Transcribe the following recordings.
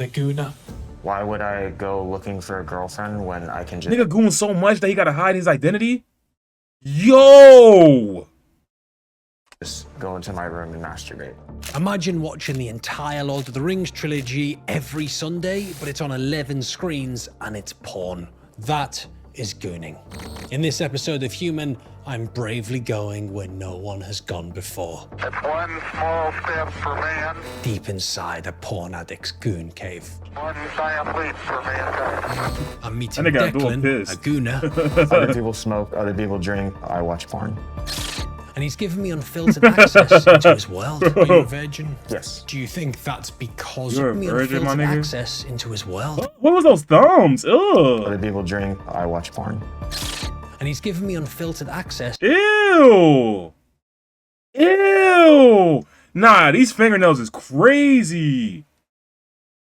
with a gooner? Why would I go looking for a girlfriend when I can just... Nigga goon so much that he gotta hide his identity? Yo! Just go into my room and masturbate. Imagine watching the entire Lord of the Rings trilogy every Sunday, but it's on 11 screens and it's porn. That is gooning. In this episode of Human, I'm bravely going where no one has gone before. It's one small step for man, Deep inside a porn addict's goon cave. one giant leap for mankind. I'm meeting That nigga doing Declan, piss. a gooner, Other people smoke, other people drink, I watch porn. and he's given me unfiltered access into his world. Are you a virgin? Yes. Do you think that's because You're of a me virgin, my unfiltered nigga? access into his world? What was those thumbs? Ugh. Other people drink, I watch porn. And he's given me unfiltered access Ew. Ew. Nah, these fingernails is crazy.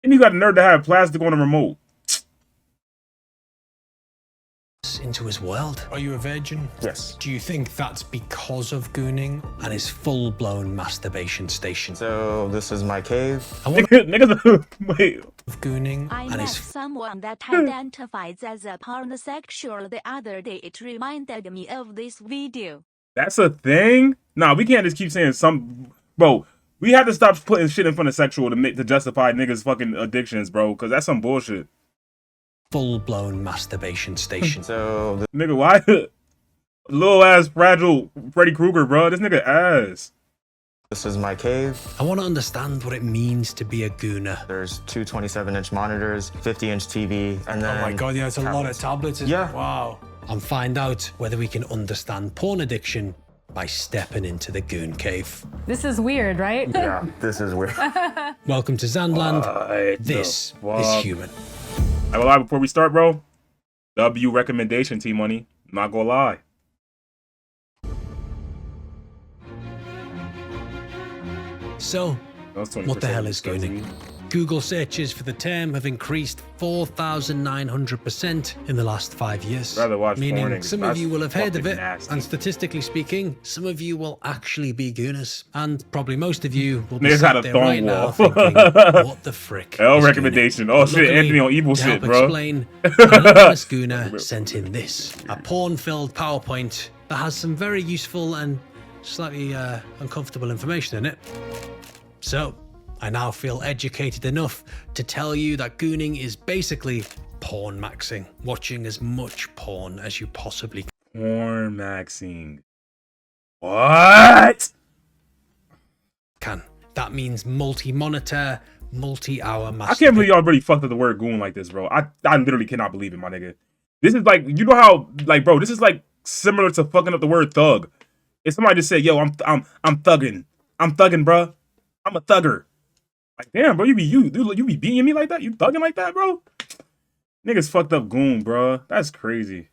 And you got a nerve to have plastic on the remote. into his world. Are you a virgin? Yes. Do you think that's because of gooning and his full-blown masturbation station? So this is my cave. I want Niggas, wait. of gooning I and met his someone that identifies as a pansexual the other day. It reminded me of this video. That's a thing? Nah, we can't just keep saying some... Bro, we have to stop putting shit in front of sexual to justify niggas' fucking addictions, bro. Because that's some bullshit. full-blown masturbation station. So Nigga, why? Little ass fragile Freddy Krueger, bro. This nigga ass. this is my cave. I want to understand what it means to be a gooner. There's two 27-inch monitors, 50-inch TV, and then... Oh my god, yeah, it's a lot of tablets. Isn't Yeah. it? Wow. And find out whether we can understand porn addiction by stepping into the goon cave. This is weird, right? Yeah, this is weird. Welcome to Zandland. What This the is fuck? Human. I gonna lie before we start, bro. W recommendation, T-Money. Not gonna lie. So, That was 20% what the hell is expensive. gooning? Google searches for the term have increased 4,900% in the last 5 years. Rather watch porn Meaning than- some of that's you will have heard of fucking it, nasty. and statistically speaking, some of you will actually be gooners. And probably most of you will be Niggas sat had a there thumb right now wall. thinking, what the frick L is recommendation. gooning? Oh But shit, luckily, Anthony on evil to shit, help bro. explain, an anonymous gooner sent in this, a porn-filled PowerPoint that has some very useful and slightly uncomfortable information in it. So, I now feel educated enough to tell you that gooning is basically porn maxing, watching as much porn as you possibly Porn maxing. What? can. That means multi-monitor, multi-hour I can't believe y'all really fucked up the word goon like this, bro. I literally cannot believe it, my nigga. This is like, you know how, like, bro, this is like similar to fucking up the word thug. If somebody just said, yo, I'm thugging. I'm thugging, bro. I'm a thugger. Like, damn, bro, you be beating me like that? You thugging like that, bro? Niggas fucked up goon, bro. That's crazy.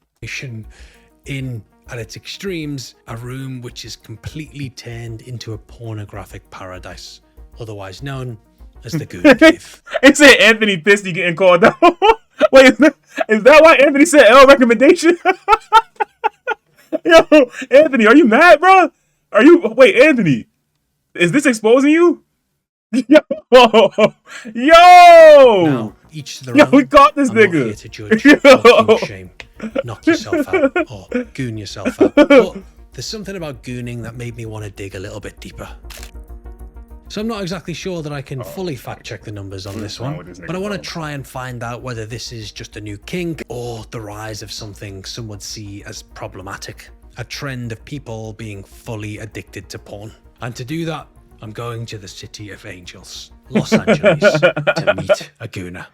in, at its extremes, a room which is completely turned into a pornographic paradise, otherwise known as the goon cave. It said Anthony Pisty getting called out. Wait, is that why Anthony said L recommendation? Yo, Anthony, are you mad, bro? Wait, Anthony, is this exposing you? Yo! Now, each to their Yo, own. we caught this I'm not nigga. here to judge Yo. or kink shame. Knock yourself out or goon yourself out. But there's something about gooning that made me want to dig a little bit deeper. So I'm not exactly sure that I can fully fact check the numbers on this wrong one, with this nigga, but I want to bro? try and find out whether this is just a new kink or the rise of something some would see as problematic. A trend of people being fully addicted to porn. And to do that, I'm going to the city of angels, Los Angeles, to meet a gooner.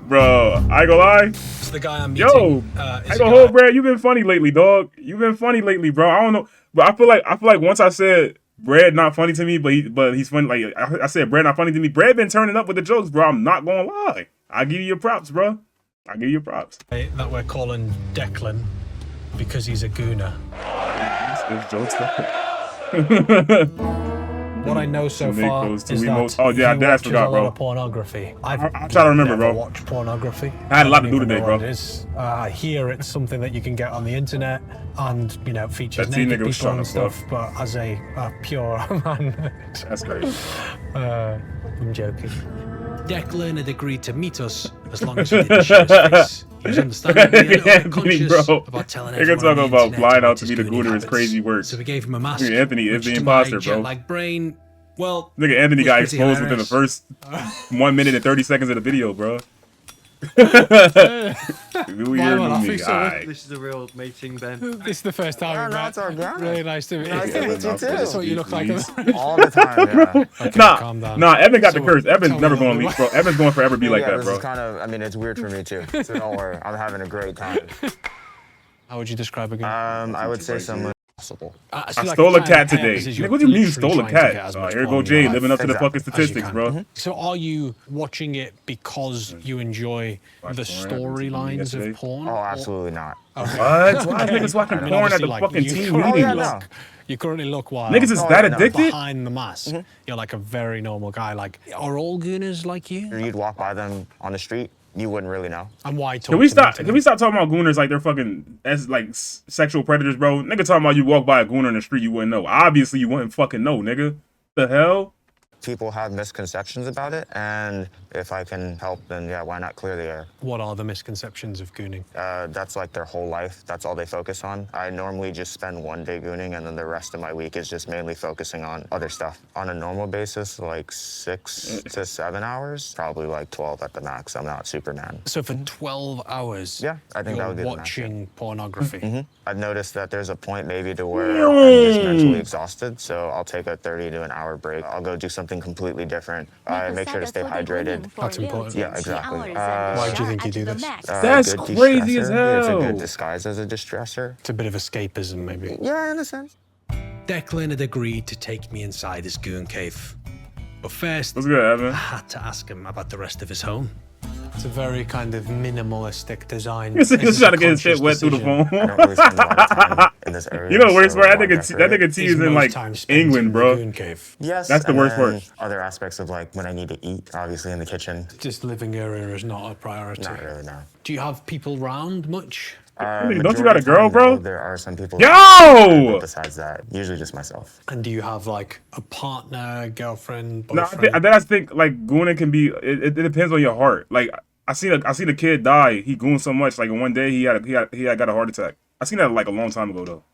Bro, I ain't gonna lie. It's the guy I'm meeting. Yo, I ain't gonna hold, Brad. You've been funny lately, dog. You've been funny lately, bro. I don't know, but I feel like once I said Brad not funny to me, but he's funny. Like I said, Brad not funny to me. Brad been turning up with the jokes, bro. I'm not gonna lie. I give you your props, bro. I give you your props. That we're calling Declan because he's a gooner. It's jokes. What I know so Make far those two is that emotes. Oh, yeah, he I watches forgot, a bro. lot of pornography. I'm trying to remember, never bro. watched pornography. I had a lot to don't do even today, know bro. what it is. I hear it's something that you can get on the internet, and it features That T naked nigga was people and trying to stuff. But as a pure man, That's crazy. I'm joking. Declan had agreed to meet us as long as he didn't show his face. He was understandably a little bit conscious bro. about telling They're everyone talking on the about internet flying out about to his meet a gooning gooner is habits. crazy work. So we gave him a mask. Nigga, Anthony is which the to my imposter, bro. jet-lagged brain, well, Nigga, Anthony was got pretty exposed within the hilarious. first 1 minute and 30 seconds of the video, bro. Who here Why knew not? me? So Alright. This is a real meeting, Ben. This is the first time we no, met. it's organic. Really nice to meet Nice you. to meet you too. That's what you look like. All the time, yeah. Okay, calm down. Nah, Evan got So the curse. Evan's tell never me going to about leave, bro. Evan's going to forever be like Yeah, that, this bro. is kind of, I mean, it's weird for me too, so don't worry. I'm having a great time. How would you describe a goon? I would say someone possible. I stole a cat today. Nigga, what do you mean you stole a cat? Here go Jay living up to the fucking statistics, bro. So are you watching it because you enjoy the storylines of porn? Oh, absolutely not. What? Why is niggas watching I mean, porn at the obviously, like, fucking you team currently meeting? yeah, no. You currently look wild. Niggas is that yeah, no. addicted? Behind the mask, you're like a very normal guy. Like, are all gooners like you? You'd walk by them on the street, you wouldn't really know. And why talk Can we to them stop? today? Can we stop talking about gooners like they're fucking as like sexual predators, bro? Nigga talking about you walk by a gooner in the street, you wouldn't know. Obviously, you wouldn't fucking know, nigga. The hell? People have misconceptions about it, and if I can help, then yeah, why not clear the air? What are the misconceptions of gooning? That's like their whole life. That's all they focus on. I normally just spend 1 day gooning, and then the rest of my week is just mainly focusing on other stuff. On a normal basis, like 6 to 7 hours, probably like 12 at the max. I'm not Superman. So for 12 hours, Yeah, I think that you're would be the max, yeah. watching pornography. I've noticed that there's a point maybe to where I'm just mentally exhausted, so I'll take a 30 to an hour break. I'll go do something completely different. I make sure to stay hydrated. That's important. Yeah, exactly. Why do you think you do this? That's Good crazy as de-stressor. It's a hell. good disguise as a distressor. It's a bit of escapism, maybe. Yeah, in a sense. Declan had agreed to take me inside his goon cave. But first, What's good, I Evan? had to ask him about the rest of his home. It's a very kind of minimalistic design. He's This is trying to a get his shit conscious wet through the decision. phone. I don't really spend a lot of time in this area. You know the worst so part? I'm That nigga T is Is in most like time spent England, in the bro. goon cave. Yes, That's the and worst then part. Other aspects of like when I need to eat, obviously in the kitchen. This living area is not a priority. Not really, no. Do you have people round much? Nigga, don't you Majority got a of girl, time, bro? though, there are some people. Yo! Besides that, usually just myself. And do you have like a partner, girlfriend, No, boyfriend? I think like gooning can be. It depends on your heart. Like I seen a kid die. He gooned so much. Like in one day he got a heart attack. I seen that like a long time ago though.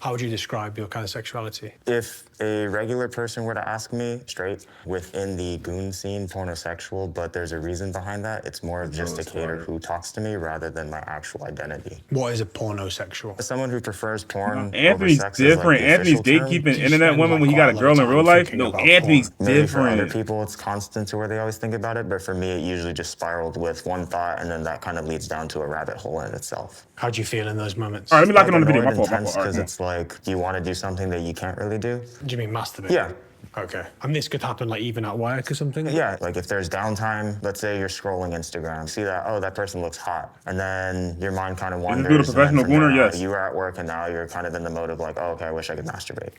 How would you describe your kind of sexuality? If a regular person were to ask me straight within the goon scene, pornosexual, but there's a reason behind that, it's more of just a cater who talks to me rather than my actual identity. What is a pornosexual? Someone who prefers porn. Anthony's over sex is, like, different. the Anthony's official term. gatekeeping Do you internet spend, women like, when he got a quite a girl lot in of real time life. thinking No, about Anthony's porn? Maybe for other different. people, it's constant to where they always think about it, but for me, it usually just spiraled with one thought, and then that kind of leads down to a rabbit hole in itself. How do you feel in those moments? All right, let me lock it on the video. Annoyed, My fault. intense, All right, because come on. it's like, do you want to do something that you can't really do? Do you mean masturbate? Yeah. Okay. And this could happen like even at work or something? Yeah, like if there's downtime, let's say you're scrolling Instagram, see that, oh, that person looks hot. And then your mind kind of wanders. do the and then professional from there gooner? on, Yes. You were at work and now you're kind of in the mode of like, oh, okay, I wish I could masturbate.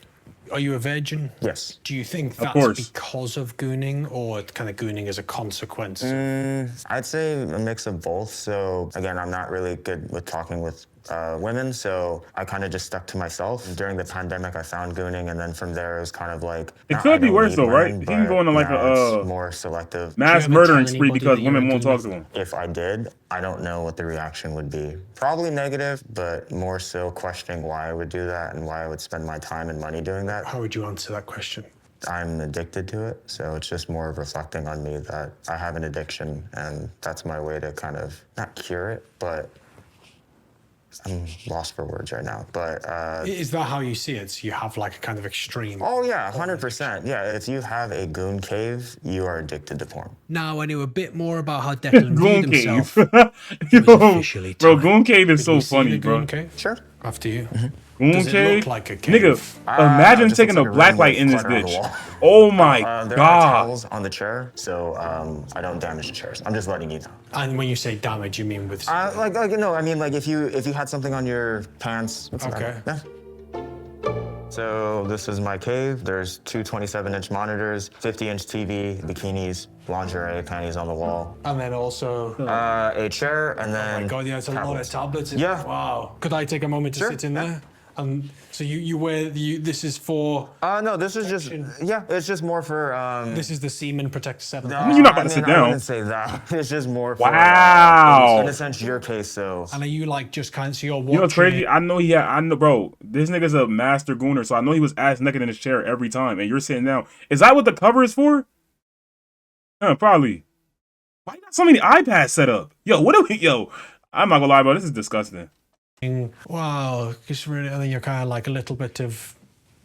Are you a virgin? Yes. Do you think that's course. because of gooning or kind of gooning as a consequence? I'd say a mix of both. So again, I'm not really good with talking with women, so I kind of just stuck to myself. During the pandemic, I found gooning, and then from there, it was kind of like... It not- could I be don't worse need though, right? women, He can but go into like now a it's more selective. mass ever murdering tell spree anybody because that women you're won't into talk to him. If I did, I don't know what the reaction would be. Probably negative, but more so questioning why I would do that and why I would spend my time and money doing that. How would you answer that question? I'm addicted to it, so it's just more of reflecting on me that I have an addiction, and that's my way to kind of, not cure it, but I'm lost for words right now. But Is that how you see it? So you have like a kind of extreme... oh yeah, 100%. Yeah, if you have a goon cave, you are addicted to porn. Now I knew a bit more about how Declan Goon viewed cave. himself. Yo, officially bro, time. Goon Cave is Have so you seen funny, a bro. goon cave? Sure. After you. Goon Does it Cave? look like a cave? Nigga, imagine just taking looks a like a black room light with in this clutter on the bitch. wall. Oh my There are god. towels on the chair, so I don't damage the chairs. I'm just letting you know. And when you say damage, you mean with... Like no, I mean like if you had something on your pants. What's Okay. that? Yeah. So this is my cave. There's two 27-inch monitors, 50-inch TV, bikinis, lingerie, panties on the wall, And then also... a chair, and then. Oh my God, yeah, it's a lot of tablets. tablets. Yeah. Wow. Could I take a moment to Sure. sit in there? So you wear this is for No, this is just it's just more for this is the semen protector 7. You're not about to sit I down. wouldn't say that. It's just more for Wow. in a sense your case. So And are you like just kind of so you're watching? You know what's crazy? it- I know, bro. This nigga's a master gooner, so I know he was ass naked in his chair every time, and you're sitting down. Is that what the cover is for? Probably. Why you got so many iPads set up? Yo, what are we? Yo, I'm not gonna lie, bro. This is disgusting. Wow, because really, and then you're kind of like a little bit of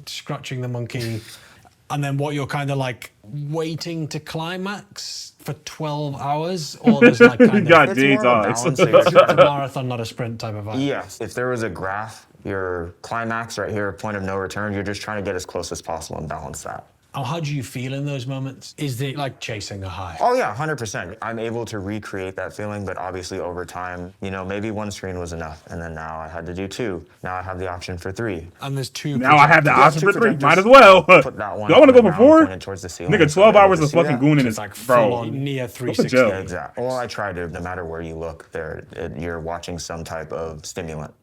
scratching the monkey, and then what you're kind of like waiting to climax for 12 hours, or there's like kind of God, it's Jade's more of a eyes. balancing it's a act. marathon, not a sprint type of vibe. Yes. If there was a graph, your climax right here, point of no return, you're just trying to get as close as possible and balance that. How do you feel in those moments? Is it like chasing a high? Oh yeah, 100%. I'm able to recreate that feeling, but obviously over time, maybe one screen was enough, and then now I had to do 2. Now I have the option for 3. And there's 2. Now I have the option two for 3. projectors. Might as well. Do Put that one I want to on go the for ground, 4? pointed towards the ceiling, Nigga, so I'm 12 able hours to of see fucking that. gooning It's is like full bro. on near What's the 360. joke? Yeah, exactly. Well, I try to, no matter where you look, you're watching some type of stimulant.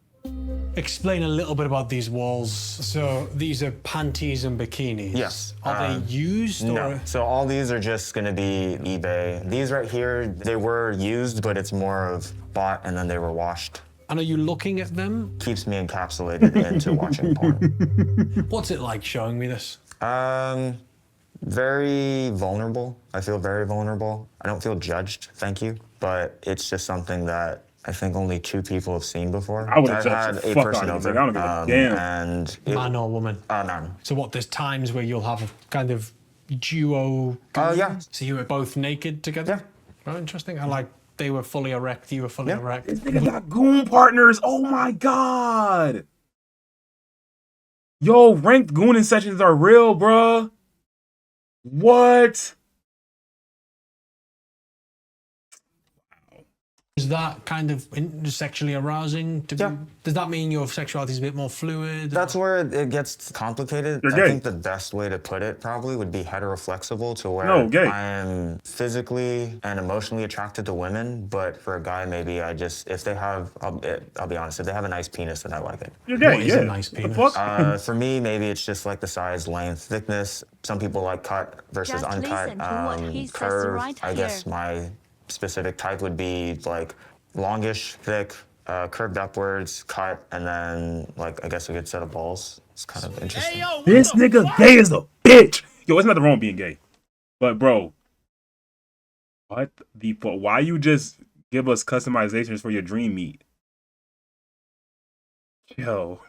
Explain a little bit about these walls. So these are panties and bikinis. Yes. Are they used No. or? So all these are just going to be eBay. These right here, they were used, but it's more of bought and then they were washed. And are you looking at them? Keeps me encapsulated into watching porn. What's it like showing me this? Very vulnerable. I feel very vulnerable. I don't feel judged, thank you. But it's just something that I think only 2 people have seen before. I would've I've judged had the a fuck person out of over. it. I don't give a damn. And it, Man or woman? none. So what, there's times where you'll have a kind of duo. Yeah. So you were both naked together? Yeah. Oh, interesting. And like they were fully erect, you were fully Yeah. erect. This nigga got goon partners. Oh my god. Yo, ranked gooning sessions are real, bruh. What? Is that kind of sexually arousing? Yeah. Does that mean your sexuality is a bit more fluid? That's where it gets complicated. You're I gay. think the best way to put it probably would be heteroflexible to where No, gay. I am physically and emotionally attracted to women, but for a guy, maybe if they have, I'll be honest, if they have a nice penis, then I like it. You're gay, What is yeah. a nice What the penis? fuck? For me, maybe it's just like the size, length, thickness. Some people like cut versus Just uncut. listen to what he says Curve, right I guess here. my specific type would be like longish, thick, curved upwards, cut, and then like I guess a good set of balls. It's kind of interesting. This nigga gay as a bitch. Yo, it's nothing wrong with being gay. But bro, what the fuck? Why you just give us customizations for your dream meat? Yo.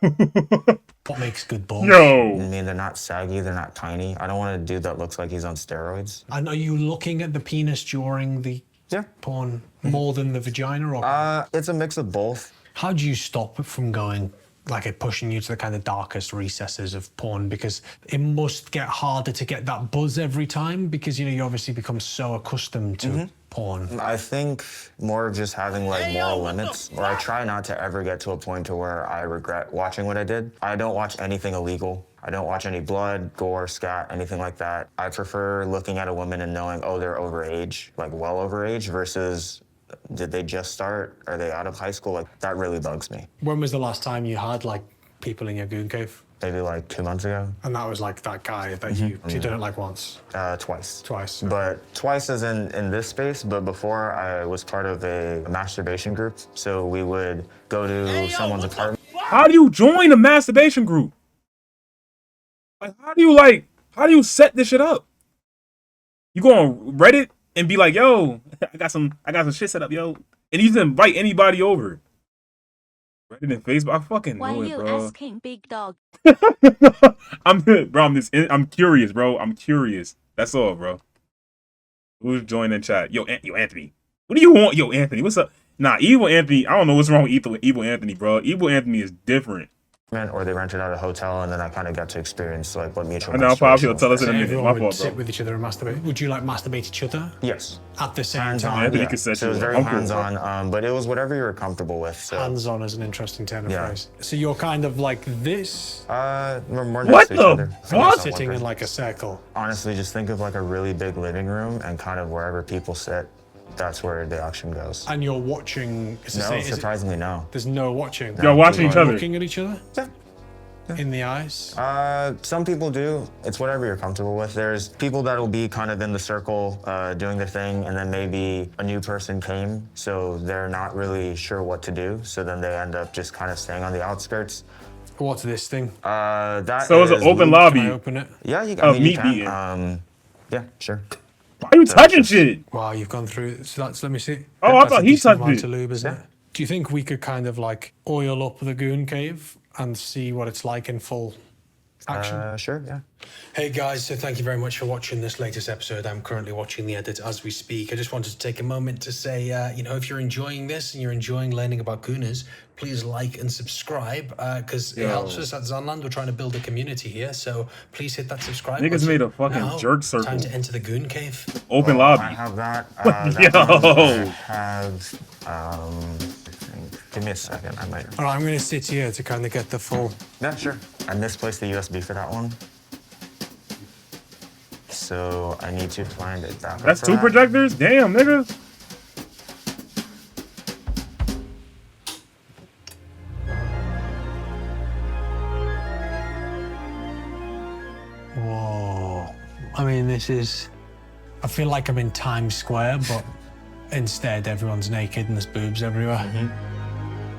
What makes good balls? I Yo. mean, they're not saggy, they're not tiny. I don't want a dude that looks like he's on steroids. And are you looking at the penis during the Yeah. porn more than the vagina? Or It's a mix of both. how do you stop it from going, like it pushing you to the kind of darkest recesses of porn? Because it must get harder to get that buzz every time because, you obviously become so accustomed to porn. I think more of just having like moral limits, or I try not to ever get to a point to where I regret watching what I did. I don't watch anything illegal. I don't watch any blood, gore, scat, anything like that. I prefer looking at a woman and knowing, oh, they're overage, like well overage, versus did they just start? Are they out of high school? Like that really bugs me. When was the last time you had like people in your goon cave? Maybe like 2 months ago, And that was like that guy that you done it like once, twice. twice. But twice as in this space, but before I was part of a masturbation group. So we would go to someone's apartment. How do you join a masturbation group? Like, how do you set this shit up? You go on Reddit and be like, yo, I got some shit set up, yo. And you just invite anybody over. Reddit and Facebook, I fucking Why know it, you bro. asking, big dog? I'm curious, bro. I'm curious. That's all, bro. Who's joining chat? Yo, Anthony. What do you want? Yo, Anthony, what's up? Nah, Evil Anthony, I don't know what's wrong with Evil Anthony, bro. Evil Anthony is different. Or they rented out a hotel, and then I kind of got to experience like what mutual. I know, Poplo, masturbation tell us was. in a minute. Everyone My would fault, sit bro. with each other and masturbate. Would you like masturbate each other Yes. at the same Hands-on, time? Anthony yeah. can set So it was you very up. I'm cool, hands-on, but it was whatever you were comfortable with. So Hands-on is an interesting turn of Yeah. phrase. So you're kind of like this, we're more What next to each the other. fuck? Not one sitting in person. like a circle. Honestly, just think of like a really big living room, and kind of wherever people sit, that's where the action goes. And you're watching. No, surprisingly, no. There's no watching. Y'all watching each other. Looking at each other. Yeah. in the eyes? Some people do. It's whatever you're comfortable with. There's people that'll be kind of in the circle doing their thing, and then maybe a new person came, so they're not really sure what to do. So then they end up just kind of staying on the outskirts. What's this thing? That So it's an is open lube. lobby. Can I open it? Yeah, you Oh, got meat beating. Yeah, sure. Why are you touching shit? Wow, you've gone through. So that's, let me see. Oh, I That's thought a he decent touched amount it. of lube, isn't Yeah. it? Do you think we could kind of like oil up the goon cave and see what it's like in full action? Sure, yeah. Hey guys, so thank you very much for watching this latest episode. I'm currently watching the edit as we speak. I just wanted to take a moment to say, if you're enjoying this and you're enjoying learning about Gooners, please like and subscribe because it helps us at Zonland. We're trying to build a community here, so please hit that subscribe Niggas button. made a fucking Now, jerk circle. Time to enter the Goon Cave. Open I lobby. have that. Yo. I have. Give me a second. I might. All right, I'm going to sit here to kind of get the full. Yeah, sure. I misplaced the USB for that one. So I need to find it back. That's two projectors? Damn, nigga. Whoa. I mean, this is. I feel like I'm in Times Square, but instead everyone's naked and there's boobs everywhere.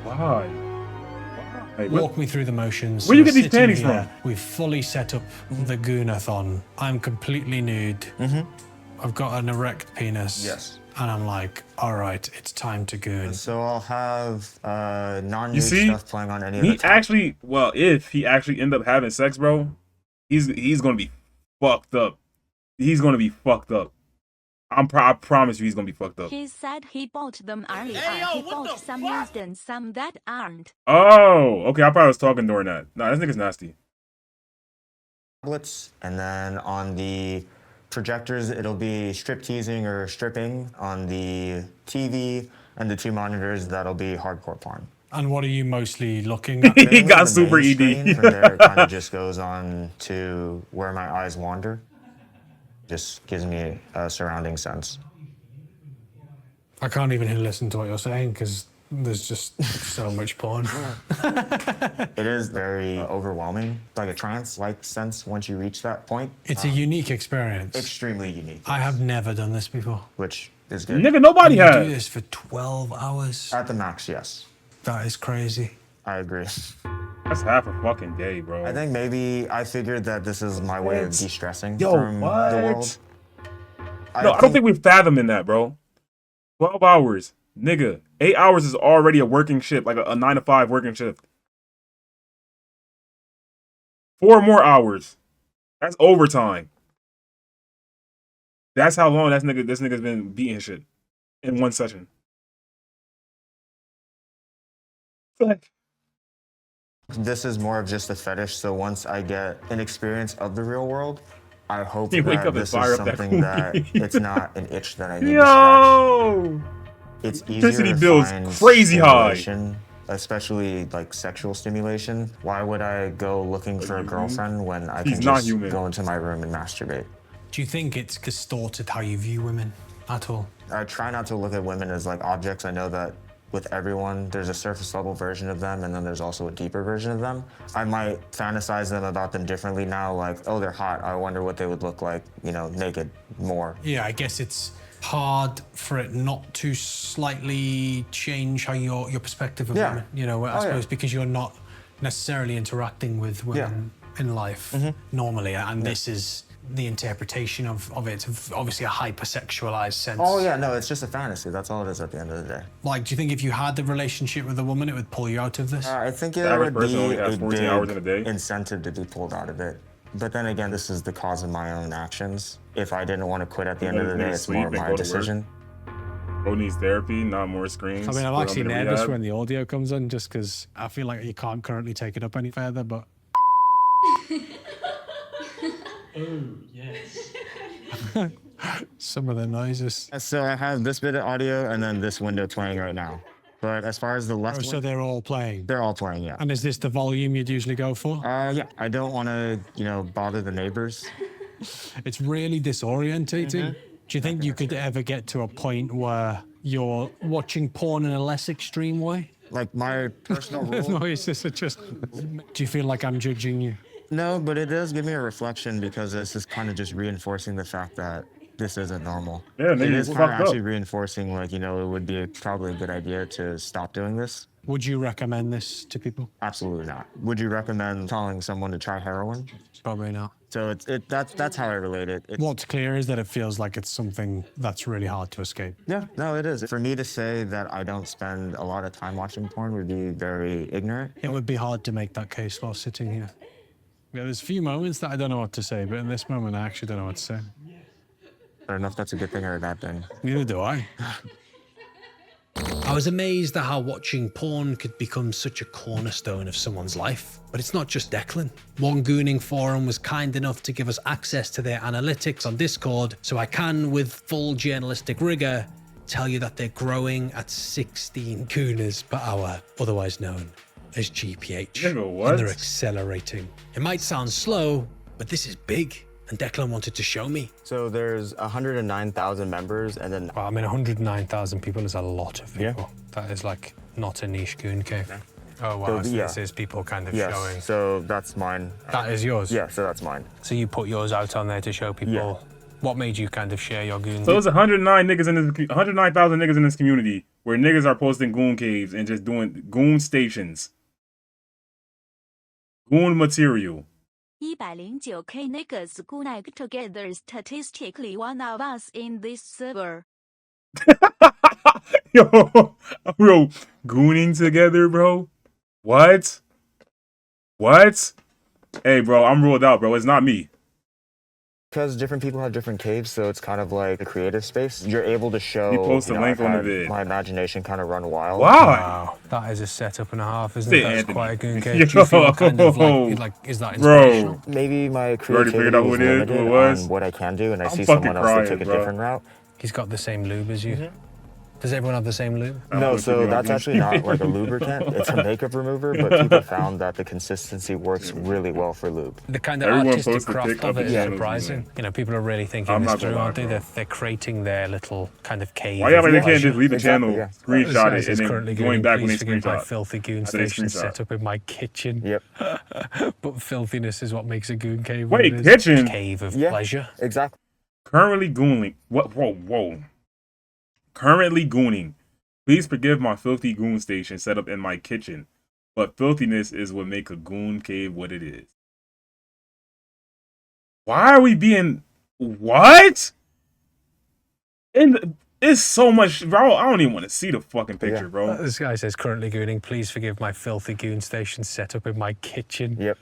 Why? Why? Walk me through the motions. Where you We're get these sitting panties here. from? We've fully set up the Goonathon. I'm completely nude. I've got an erect penis. Yes. And I'm like, all right, it's time to goon. So I'll have You non-nude see? stuff playing on any of the He actually, well, if he actually end up having sex, bro, he's gonna be fucked up. He's gonna be fucked up. I promise you, he's gonna be fucked up. He said he bought them early and he bought some used and some that aren't. Oh, okay. I probably was talking during that. Nah, this nigga's nasty. tablets, and then on the projectors, it'll be strip teasing or stripping. On the TV and the two monitors, that'll be hardcore porn. And what are you mostly looking at? He Mainly got the super main ED. screen. From there, it kind of just goes on to where my eyes wander. Just gives me a surrounding sense. I can't even listen to what you're saying because there's just so much porn. It is very overwhelming, like a trance-like sense once you reach that point. It's a unique experience. Extremely unique, I have never done this before. which is good. Nigga, nobody You do has. this for 12 hours? At the max, yes. That is crazy. I agree. That's half a fucking day, bro. I think maybe I figured that this is my way of de-stressing Yo, from what? the world. No, I don't think we're fathoming that, bro. 12 hours. Nigga, 8 hours is already a working shift, like a 9 to 5 working shift. 4 more hours. That's overtime. That's how long this nigga's been beating shit in one session. Like, This is more of just a fetish, so once I get an experience of the real world, I hope You wake that up and this fire is up that something that cookie. it's not an itch that I need to scratch. yo! It's easier Electricity to bills find crazy high. stimulation, especially like sexual stimulation. Why would I go looking for a girlfriend when I He's can not just human. go into my room and masturbate? Do you think it's distorted how you view women at all? I try not to look at women as like objects. I know that with everyone, there's a surface level version of them, and then there's also a deeper version of them. I might fantasize them about them differently now, like, oh, they're hot. I wonder what they would look like, naked more. Yeah, I guess it's hard for it not to slightly change how your perspective of Yeah. women. I suppose because you're not necessarily interacting with women in life normally, and this is the interpretation of it, obviously a hypersexualized sense. Oh, yeah, no, it's just a fantasy. That's all it is at the end of the day. Like, do you think if you had the relationship with a woman, it would pull you out of this? I think it The average would person be only has a 14 hours in a day. big incentive to be pulled out of it. But then again, this is the cause of my own actions. If I didn't want to quit at the end of the day, it's more of my decision. Bro needs therapy, not more screens. I mean, I'm Put actually him in nervous rehab. when the audio comes on, just because I feel like you can't currently take it up any further, but... Some of the noises. So I have this bit of audio and then this window playing right now. But as far as the left Oh, so one, they're all playing. they're all playing, yeah. And is this the volume you'd usually go for? Yeah, I don't want to, bother the neighbors. It's really disorientating. Do you think you could ever get to a point where you're watching porn in a less extreme way? Like my personal rule. No, it's just. Do you feel like I'm judging you? No, but it does give me a reflection because this is kind of just reinforcing the fact that this isn't normal. Yeah, It nigga, is we're kind of fucked up. actually reinforcing, like, you know, it would be probably a good idea to stop doing this. Would you recommend this to people? Absolutely not. Would you recommend telling someone to try heroin? Probably not. So that's how I relate it. What's clear is that it feels like it's something that's really hard to escape. Yeah, no, it is. For me to say that I don't spend a lot of time watching porn would be very ignorant. It would be hard to make that case while sitting here. Yeah, there's a few moments that I don't know what to say, but in this moment, I actually don't know what to say. I don't know if that's a good thing or a bad thing. Neither do I. I was amazed at how watching porn could become such a cornerstone of someone's life. But it's not just Declan. One Gooning forum was kind enough to give us access to their analytics on Discord, so I can, with full journalistic rigor, tell you that they're growing at 16 Gooners per hour, otherwise known as GPH. Nigga, what? And they're accelerating. It might sound slow, but this is big, and Declan wanted to show me. So there's 109,000 members, and then Well, I mean, 109,000 people is a lot of Yeah. people. That is like not a niche goon cave. Oh, wow. So yeah. this is people kind of yes, showing. so that's mine. That is yours? Yeah, so that's mine. So you put yours out on there to show people. Yeah. What made you kind of share your goon? So there's 109,000 niggas in this community where niggas are posting goon caves and just doing goon stations. Goon material. 109K niggas connect together statistically one of us in this server. Yo, bro, gooning together, bro. What? What? Hey, bro, I'm ruled out, bro. It's not me. Because different people have different caves, so it's kind of like a creative space. You're able to show. You post the link I've on the had vid. my imagination kind of run wild. Why? Wow, that is a setup and a half, isn't Say it? That's Anthony. quite a goon cave. Do you feel kind of like is that inspirational? Bro, Maybe my already creativity figured out who is it is, who limited it was? on what I can do, and I I'm see fucking someone else crying, that took bro. a different route. He's got the same lube as you. Does everyone have the same lube? No, put you so on that's goon. actually not like a lubricant. It's a makeup remover, but people found that the consistency works really well for lube. The kind of Everyone artistic posts a craft pic of of it is the channels, surprising. man. You know, people are really thinking I'm this not gonna through, lie, aren't they? bro. They're creating their little kind of cave. why y'all of like they can't pleasure. just leave the Exactly, channel, yeah. screenshot This it, is and currently then going back when they please forgive my screenshot? filthy goon After they station screenshot. set up in my kitchen. Yep. But filthiness is what makes a goon cave. Wait, what it is. kitchen? Cave of Yeah. pleasure. Exactly. Currently gooning. What? Whoa. Currently gooning. Please forgive my filthy goon station set up in my kitchen, but filthiness is what makes a goon cave what it is. Why are we being what? It's so much, bro. I don't even want to see the fucking picture, Yeah. bro. This guy says currently gooning. Please forgive my filthy goon station set up in my kitchen. Yep.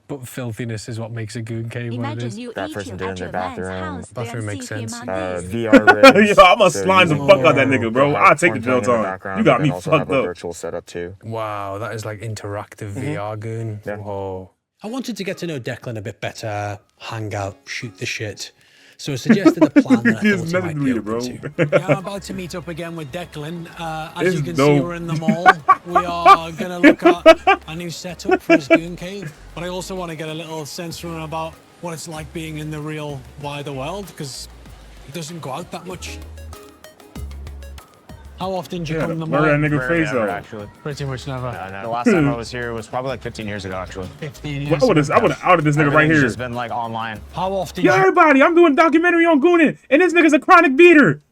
But filthiness is what makes a goon cave what it Imagine is. you That eating person did in at their your man's bathroom. house, Bathroom then makes see him sense. on this. VR rigs. Yo, I'ma So slime the you fuck out that nigga, bro. have I'll take the porn playing belt in the on. background, You got and me then also fucked have a up. virtual setup too. Wow, that is like interactive VR goon. Yeah. Whoa. I wanted to get to know Declan a bit better, hang out, shoot the shit. So I suggested a plan that I Just thought he might be message me, bro. open to. Yeah, I'm about to meet up again with Declan. As It's you can see, dope. we're in the mall. We are going to look at a new setup for his goon cave. But I also want to get a little sense from him about what it's like being in the real wider world, because he doesn't go out that much. How often do you come in the mall? Blur that nigga Rarely face ever, out. actually. Pretty much never. The last time I was here was probably like 15 years ago, actually. 15 I years. would have outed this nigga right Everything's here. just been like online. How often? Yo, everybody, I'm doing a documentary on gooning, and this nigga's a chronic beater.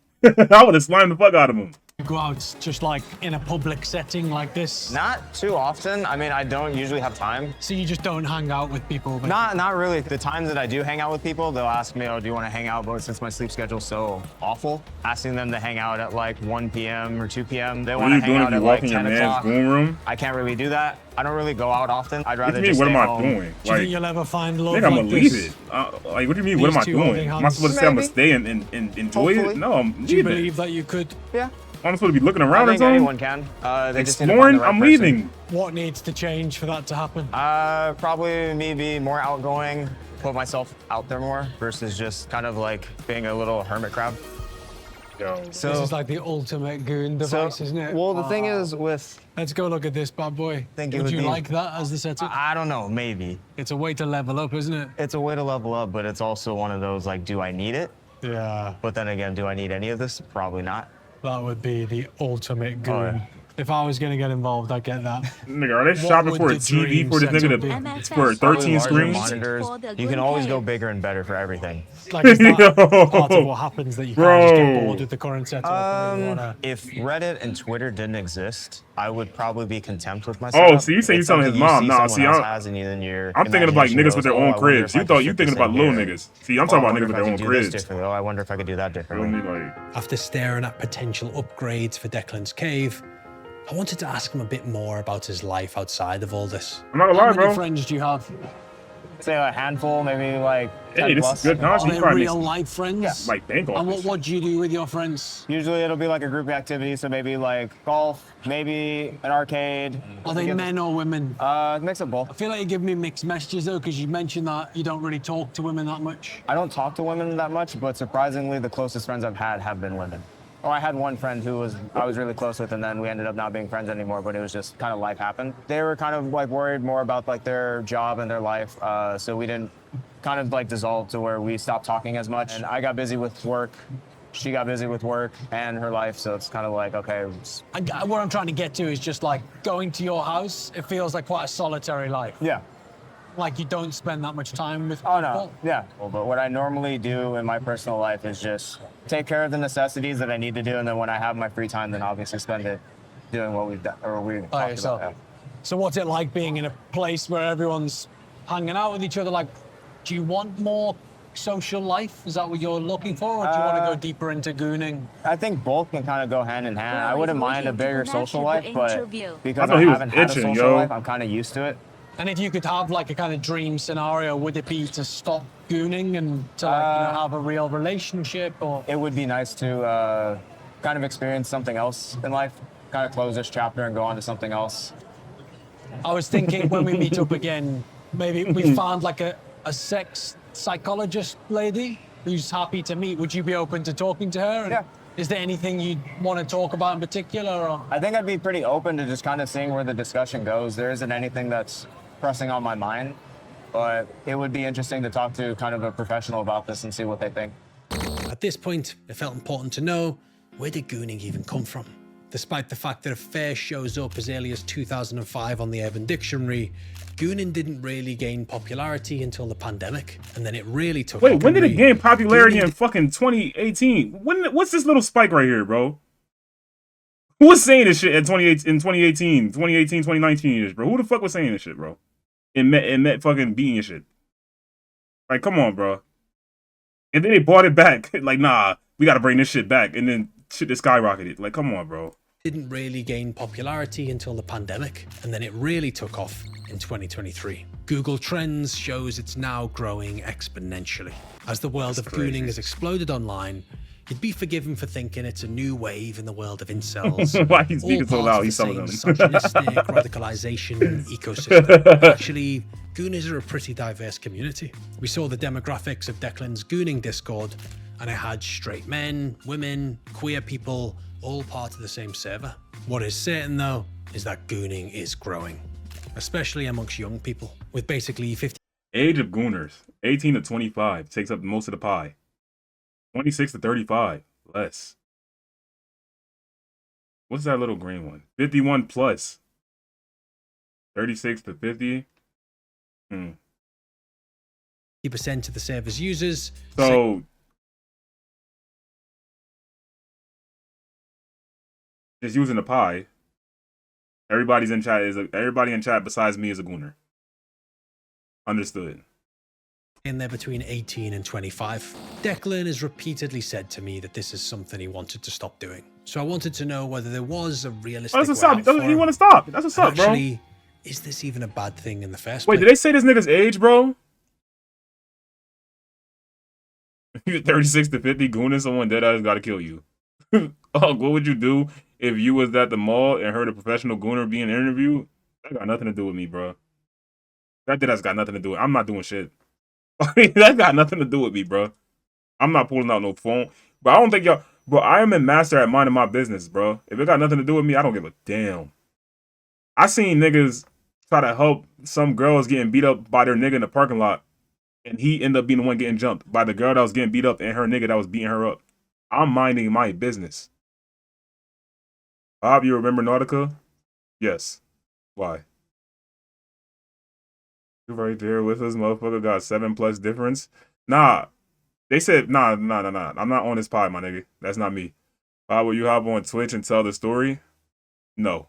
I would have slimed the fuck out of him. You go out just like in a public setting like this? Not too often. I mean, I don't usually have time. So you just don't hang out with people? But Not really. The times that I do hang out with people, they'll ask me, oh, do you want to hang out? But since my sleep schedule's so awful, asking them to hang out at like 1 p.m. or 2 p.m. They What want are to you hang doing out if you at walk like in your 10 man's o'clock. goon room? I can't really do that. I don't really go out often. I'd What rather do you mean, just what stay am I home. doing? do you Like, think you'll ever find love nigga, I'm like gonna leave this? it. Like, what do you mean? What am I These two doing? holding Am I supposed to say I'm gonna Maybe. stay and enjoy it? Hopefully. No, I'm Do you leaving. believe that you could? Yeah. I'm supposed to be looking I around or think something? anyone can. They just need to find Exploring? the right I'm person. leaving. What needs to change for that to happen? Probably me be more outgoing, put myself out there more versus just kind of like being a little hermit crab. Yo. So, This is like the ultimate goon device, isn't it? Well, the thing Wow. is with, Let's go look at this bad boy. Think it Would would you be- like that as the setup? I don't know, maybe. It's a way to level up, isn't it? It's a way to level up, but it's also one of those like, do I need it? Yeah, But then again, do I need any of this? Probably not. that would be the ultimate goon. Oh, yeah. If I was gonna get involved, I'd get that. Nigga, are they What shopping would for a the TV dream for this nigga setup to, be? it's for Probably 13 larger screens? monitors. For the You can good always go cave. bigger and better for everything. Like, is that Yo. part of what happens that you kind of just get Bro. bored with the current setup? and you wanna... If Reddit and Twitter didn't exist, I would probably be content with myself. Oh, so you say you It's telling his something you mom? see Nah, someone see, else I'm, has, and then your I'm thinking of like imagination niggas with their goes, "Oh, own I wonder cribs. if I You could thought fit you this thinking about in little here. niggas. See, I'm Oh, talking I about wonder niggas with if I their could own do this cribs. differently. Oh, I wonder if I could do that Feel differently. me? Like, After staring at potential upgrades for Declan's cave, I wanted to ask him a bit more about his life outside of all this. I'm not gonna How lie, many bro. friends do you have? Say a handful, maybe like 10 Hey, this plus. is good Are content. they You probably real makes life friends? like bank And office. what do you do with your friends? Usually it'll be like a group activity, so maybe like golf, maybe an arcade. Are they men or women? Mix of both. I feel like you give me mixed messages though, because you mentioned that you don't really talk to women that much. I don't talk to women that much, but surprisingly, the closest friends I've had have been women. Oh, I had one friend who I was really close with, and then we ended up not being friends anymore. But it was just kind of life happened. They were kind of like worried more about like their job and their life, so we didn't kind of like dissolve to where we stopped talking as much. And I got busy with work. She got busy with work and her life, so it's kind of like okay. What I'm trying to get to is just like going to your house. It feels like quite a solitary life. Yeah. Like you don't spend that much time with Oh people. no, yeah. But what I normally do in my personal life is just take care of the necessities that I need to do, and then when I have my free time, then obviously spend it doing what we've done or we By talked yourself. about. So what's it like being in a place where everyone's hanging out with each other? Like, do you want more social life? Is that what you're looking for, or do you want to go deeper into gooning? I think both can kind of go hand in hand. Well, I wouldn't it's mind a looking bigger to social match life, the but interview. because I thought I he was haven't had a itching, social yo. life, I'm kind of used to it. And if you could have like a kind of dream scenario, would it be to stop gooning and to like, have a real relationship, or? It would be nice to kind of experience something else in life, kind of close this chapter and go on to something else. I was thinking when we meet up again, maybe we found like a sex psychologist lady who's happy to meet. Would you be open to talking to her? And Yeah. Is there anything you want to talk about in particular? Or? I think I'd be pretty open to just kind of seeing where the discussion goes. There isn't anything that's pressing on my mind, but it would be interesting to talk to kind of a professional about this and see what they think. At this point, it felt important to know, where did Gooning even come from? Despite the fact that a phrase shows up as early as 2005 on the Urban Dictionary, Gooning didn't really gain popularity until the pandemic, and then it really took Wait, off when and did it gain popularity Gooning in fucking 2018? What's this little spike right here, bro? Who was saying this shit in 2018, 2019 years, bro? Who the fuck was saying this shit, bro? And met fucking beating your shit. Like, come on, bro. And then they bought it back. Like, nah, we gotta bring this shit back. And then shit just skyrocketed. Like, come on, bro. didn't really gain popularity until the pandemic, and then it really took off in 2023. Google Trends shows it's now growing exponentially. As the world of crazy. gooning has exploded online, you'd be forgiven for thinking it's a new wave in the world of incels. Why he's speaking all so part loud? of He's the some of same them. misogynistic radicalization ecosystem. Actually, gooners are a pretty diverse community. We saw the demographics of Declan's gooning Discord, and it had straight men, women, queer people, all part of the same server. What is certain though, is that gooning is growing, especially amongst young people, with basically 50 Age of Gooners, 18 to 25, takes up most of the pie. 26 to 35, less. What's that little green one? 51 plus. 36 to 50. 50% of the server's users. So, just using the pie. Everybody in chat besides me is a gooner. Understood. In there between 18 and 25. Declan has repeatedly said to me that this is something he wanted to stop doing. So I wanted to know whether there was a realistic Oh, that's what's way up. out Doesn't for he him. want to stop? That's what's And up, bro. actually, is this even a bad thing in the first Wait, place? did they say this nigga's age, bro? You're 36 to 50, gooning someone dead ass gotta kill you. Oh, what would you do if you was at the mall and heard a professional gooner being interviewed? That got nothing to do with me, bro. That dead ass got nothing to do with I'm not doing shit. That got nothing to do with me, bro. I'm not pulling out no phone. But I don't think y'all... Bro, I am a master at minding my business, bro. If it got nothing to do with me, I don't give a damn. I seen niggas try to help some girls getting beat up by their nigga in the parking lot, and he ended up being the one getting jumped by the girl that was getting beat up and her nigga that was beating her up. I'm minding my business. Bob, you remember Nautica? Yes. Why? You right there with us, motherfucker. Got 7+ difference. Nah. They said, nah. I'm not on this pod, my nigga. That's not me. Bob, will you hop on Twitch and tell the story? No.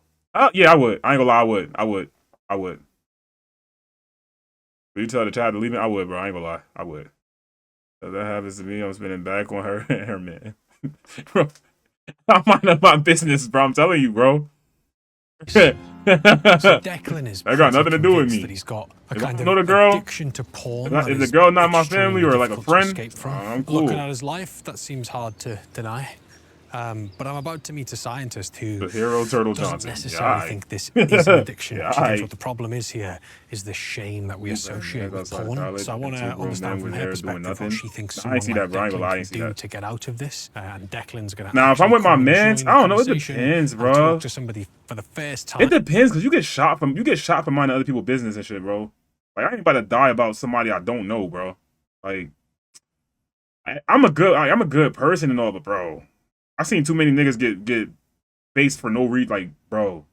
Yeah, I would. I ain't gonna lie, I would. Will you tell the child to leave me? I would, bro. I ain't gonna lie. I would. If that happens to me, I'm spending back on her and her man. Bro, I'm minding my business, bro. I'm telling you, bro. So Declan is that got nothing to do with me. that he's got a If kind I of know the girl, addiction to porn. is the girl not my family or like a friend? I'm cool. Looking at his life, that seems hard to deny. But I'm about to meet a scientist who the hero Turtle doesn't Johnson. necessarily think this is an addiction. Yeah, She thinks what the problem is here is the shame that we associate with porn. So I want to understand from her perspective what she thinks someone like Declan can do to get out of this. And Declan's going to now, if I'm with my mans, I don't know. It depends, bro. Talk to somebody for the first time. It depends because you get shot for minding other people's business and shit, bro. Like I ain't about to die about somebody I don't know, bro. Like I'm a good person and all, but bro. I seen too many niggas get faced for no reason. Like, bro,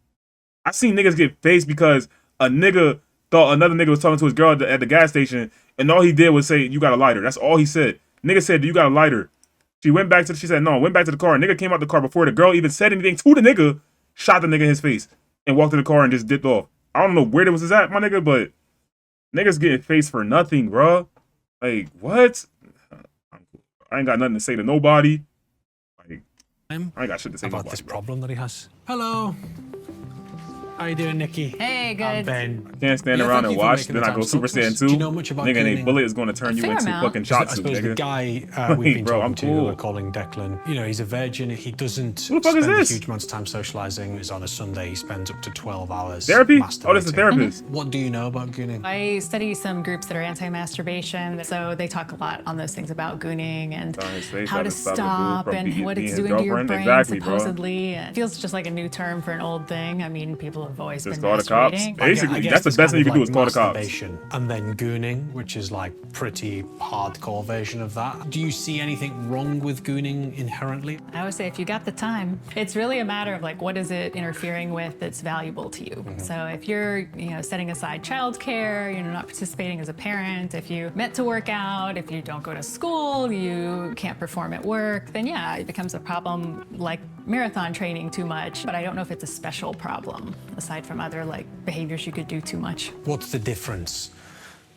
I seen niggas get faced because a nigga thought another nigga was talking to his girl at the gas station, and all he did was say, "You got a lighter." That's all he said. Nigga said, "You got a lighter." She said, "No." Went back to the car. Nigga came out the car before the girl even said anything to the nigga. Shot the nigga in his face and walked to the car and just dipped off. I don't know where it was at, my nigga, but niggas getting faced for nothing, bro. Like what? I ain't got nothing to say to nobody. I ain't got shit to say about this problem that he has. Hello. How you doing, Nikki? Hey, good. I'm Ben. I can't stand around and watch, then I go Super Saiyan 2. Do you know much about nigga, and a Gooning? bullet is going to turn you into fucking shot I suit, suppose the nigga. guy we've been Bro, talking I'm to, cool. we're calling Declan, you know, he's a virgin. He doesn't Who the fuck is spend a this? huge amount of time socializing. It's on a Sunday. He spends up to 12 hours Therapy? masturbating. Oh, this is a therapist. What do you know about Gooning? I study some groups that are anti-masturbation, so they talk a lot on those things about gooning and On his face, how how to to stop the stop dude from and what being it's his doing to your girlfriend. brain, Exactly, bro. supposedly. It feels just like a new term for an old thing. I mean, people have always Just been call the cops. masturbating. Basically, I guess that's the it's best thing kind you of can do is call the cops. masturbation. And then gooning, which is like pretty hardcore version of that. Do you see anything wrong with gooning inherently? I would say if you got the time, it's really a matter of like, what is it interfering with that's valuable to you? So if you're, setting aside childcare, you're not participating as a parent, if you meant to work out, if you don't go to school, you can't perform at work, then yeah, it becomes a problem like marathon training too much. But I don't know if it's a special problem aside from other like behaviors you could do too much. What's the difference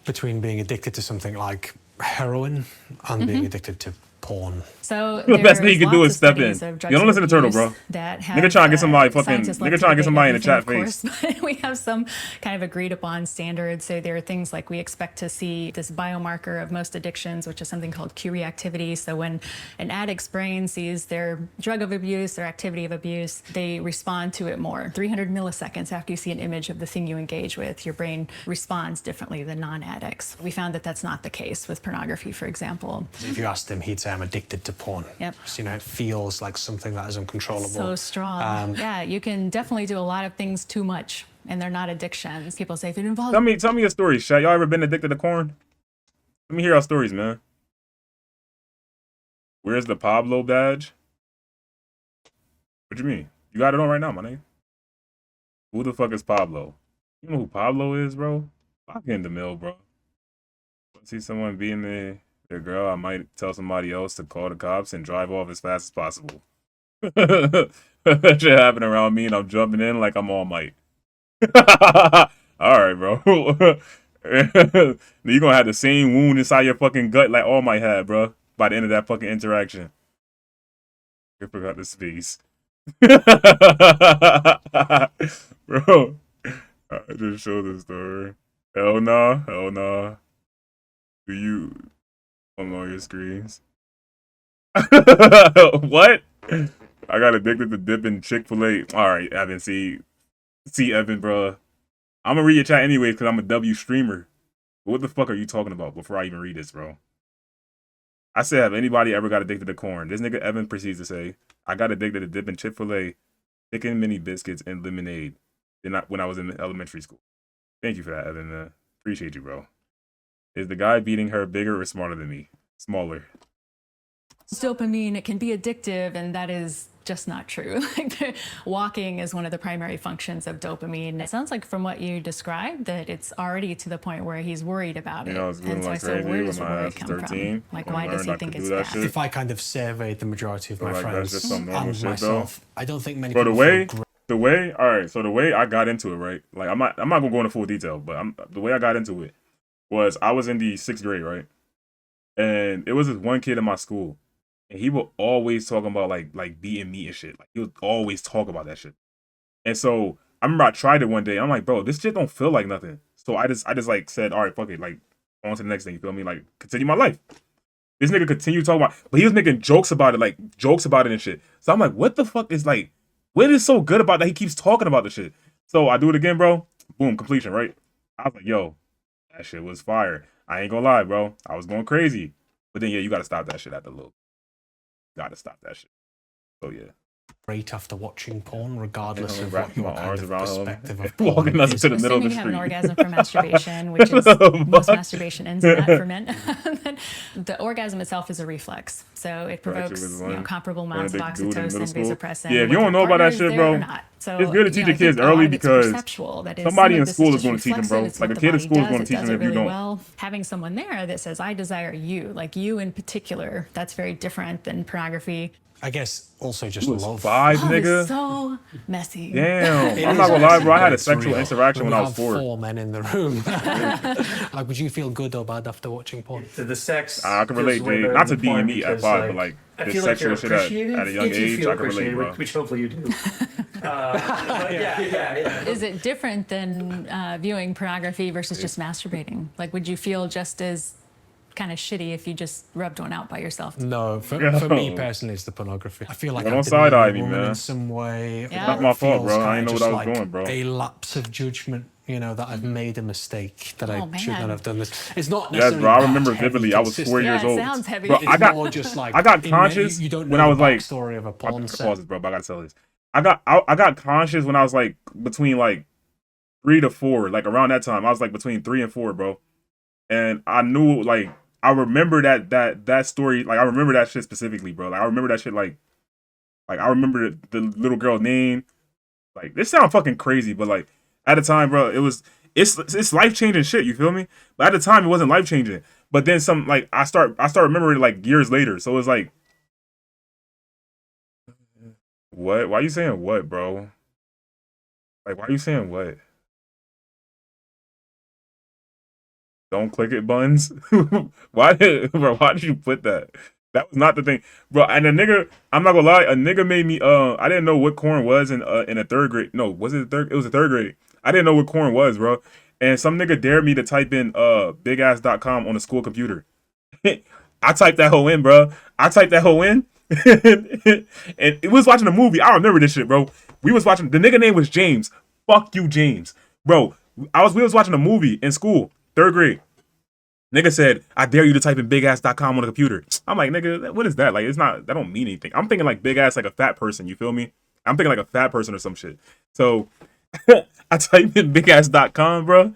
between being addicted to something like heroin and being addicted to porn? So The best thing you there's can do lots is of step in. studies of You drugs don't listen to and Turtle, abuse bro. that Nigga have, trying to get somebody scientists love nigga trying to get debate somebody in the chat everything, of face. course, but we have some kind of agreed upon standards. So there are things like we expect to see this biomarker of most addictions, which is something called Q reactivity. So when an addict's brain sees their drug of abuse, their activity of abuse, they respond to it more. 300 milliseconds after you see an image of the thing you engage with, your brain responds differently than non-addicts. We found that that's not the case with pornography, for example. If you asked him, he'd say, I'm addicted to porn. Yep. So, it feels like something that is uncontrollable. So strong. Yeah, you can definitely do a lot of things too much, and they're not addictions. People say if it involves Tell me a story, Shat. Y'all ever been addicted to corn? Let me hear our stories, man. Where's the Poplo badge? What you mean? You got it on right now, my nigga. Who the fuck is Poplo? You know who Poplo is, bro? Lock in the mill, bro. See someone being their girl, I might tell somebody else to call the cops and drive off as fast as possible. That shit happened around me and I'm jumping in like I'm All Might. Alright, bro. You're gonna have the same wound inside your fucking gut like All Might had, bro. By the end of that fucking interaction. I forgot the space. Bro, I just showed the story. Hell nah, hell nah. Do you on all your screens? What? I got addicted to dipping Chick-fil-A. Alright, Evan, see Evan, bro. I'm gonna read your chat anyways because I'm a W streamer. But what the fuck are you talking about before I even read this, bro? I said, have anybody ever got addicted to corn? This nigga Evan proceeds to say, I got addicted to dipping Chick-fil-A, chicken mini biscuits, and lemonade when I was in elementary school. Thank you for that, Evan. Appreciate you, bro. Is the guy beating her bigger or smarter than me? Smaller. dopamine, it can be addictive, and that is just not true. Like walking is one of the primary functions of dopamine. It sounds like from what you described that it's already to the point where he's worried about it. I was doing like so where crazy does when the my worry ass was come 13. from? Like when why I does he learned I think could it's do that bad? shit. If I kind of surveyed the majority of my like, that's friends just some normal and shit, myself, I don't think many Bro, people the way, all right. So the way I got into it, right? Like I'm not gonna go into full detail, but the way I got into it was I was in the 6th grade, right? And it was this one kid in my school, and he would always talk about like beating me and shit. Like he would always talk about that shit. And so I remember I tried it one day. I'm like, bro, this shit don't feel like nothing. So I just like said, all right, fuck it, like on to the next thing. You feel me? Like continue my life. This nigga continued talking about, but he was making jokes about it, like jokes about it and shit. So I'm like, what the fuck is like, what is so good about that? He keeps talking about the shit. So I do it again, bro. Boom, completion, right? I was like, yo, that shit was fire. I ain't gonna lie, bro. I was going crazy. But then, yeah, you gotta stop that shit at the loop. Gotta stop that shit. So, yeah. great after watching porn, regardless of wrapping what my your arms kind of around him, perspective of walking porn us is. to the middle of Assuming the you have an street. orgasm from masturbation, which is most masturbation ends in that for men. The orgasm itself is a reflex, so it provokes comparable amounts of oxytocin, vasopressin. Yeah, if you don't know about that shit, bro, So, it's good to teach your kids early because somebody in school is going to teach them, bro. Like a kid in school is going to teach them if you don't. Well, having someone there that says, "I desire you," like you in particular, that's very different than pornography. I guess also just It was love. 5, Love nigga. is so messy. Damn, It I'm is not gonna lie, messy, bro. I had but a it's sexual real. interaction when I was have 4. 4 men in the room. Like, would you feel good or bad after watching porn? The sex. I can relate, feels way Jay. better Not than to the porn being me at because, 5, but like I this feel like sexual you're shit appreciated at a young if you age, feel I can relate, appreciated, bro. which hopefully you do. But yeah. Is it different than viewing pornography versus just masturbating? Like, would you feel just as kind of shitty if you just rubbed one out by yourself? No, for me personally, it's the pornography. I feel like Don't I've side-eye demeaned me, a woman man. in some way. Yeah. Not my fault, Feels bro. I kinda ain't know what just I was like doing, bro. A lapse of judgment, you know, that I've made a mistake, that I Oh, should not man. have done this. It's not Yes, necessarily bro. I that remember heavy, vividly. I was 4 consistent. years Yeah, it old. sounds heavy. Bro, It's I got more just like I got in conscious you don't know when I was the like backstory of a I porn have to set. pause this, bro, but I gotta tell this. I got conscious when I was like between like 3 to 4, like around that time. I was like between 3 and 4, bro. And I knew like I remember that story. Like I remember that shit specifically, bro. Like I remember that shit like I remember the little girl's name. Like this sounds fucking crazy, but like at the time, bro, it's life changing shit. You feel me? But at the time, it wasn't life changing. But then some like I start remembering it like years later. So it was like, what? Why you saying what, bro? Like why you saying what? Don't click it, buns. Why did you put that? That was not the thing, bro. And a nigga, I'm not gonna lie, a nigga made me. I didn't know what corn was in a 3rd grade. No, was it third? It was a 3rd grade. I didn't know what corn was, bro. And some nigga dared me to type in bigass.com on the school computer. I typed that hoe in, bro. I typed that hoe in, and it was watching a movie. I remember this shit, bro. We was watching. The nigga name was James. Fuck you, James, bro. We was watching a movie in school, 3rd grade. Nigga said, I dare you to type in bigass.com on the computer. I'm like, nigga, what is that? Like, it's not, that don't mean anything. I'm thinking like big ass, like a fat person, you feel me? I'm thinking like a fat person or some shit. So I typed in bigass.com, bro,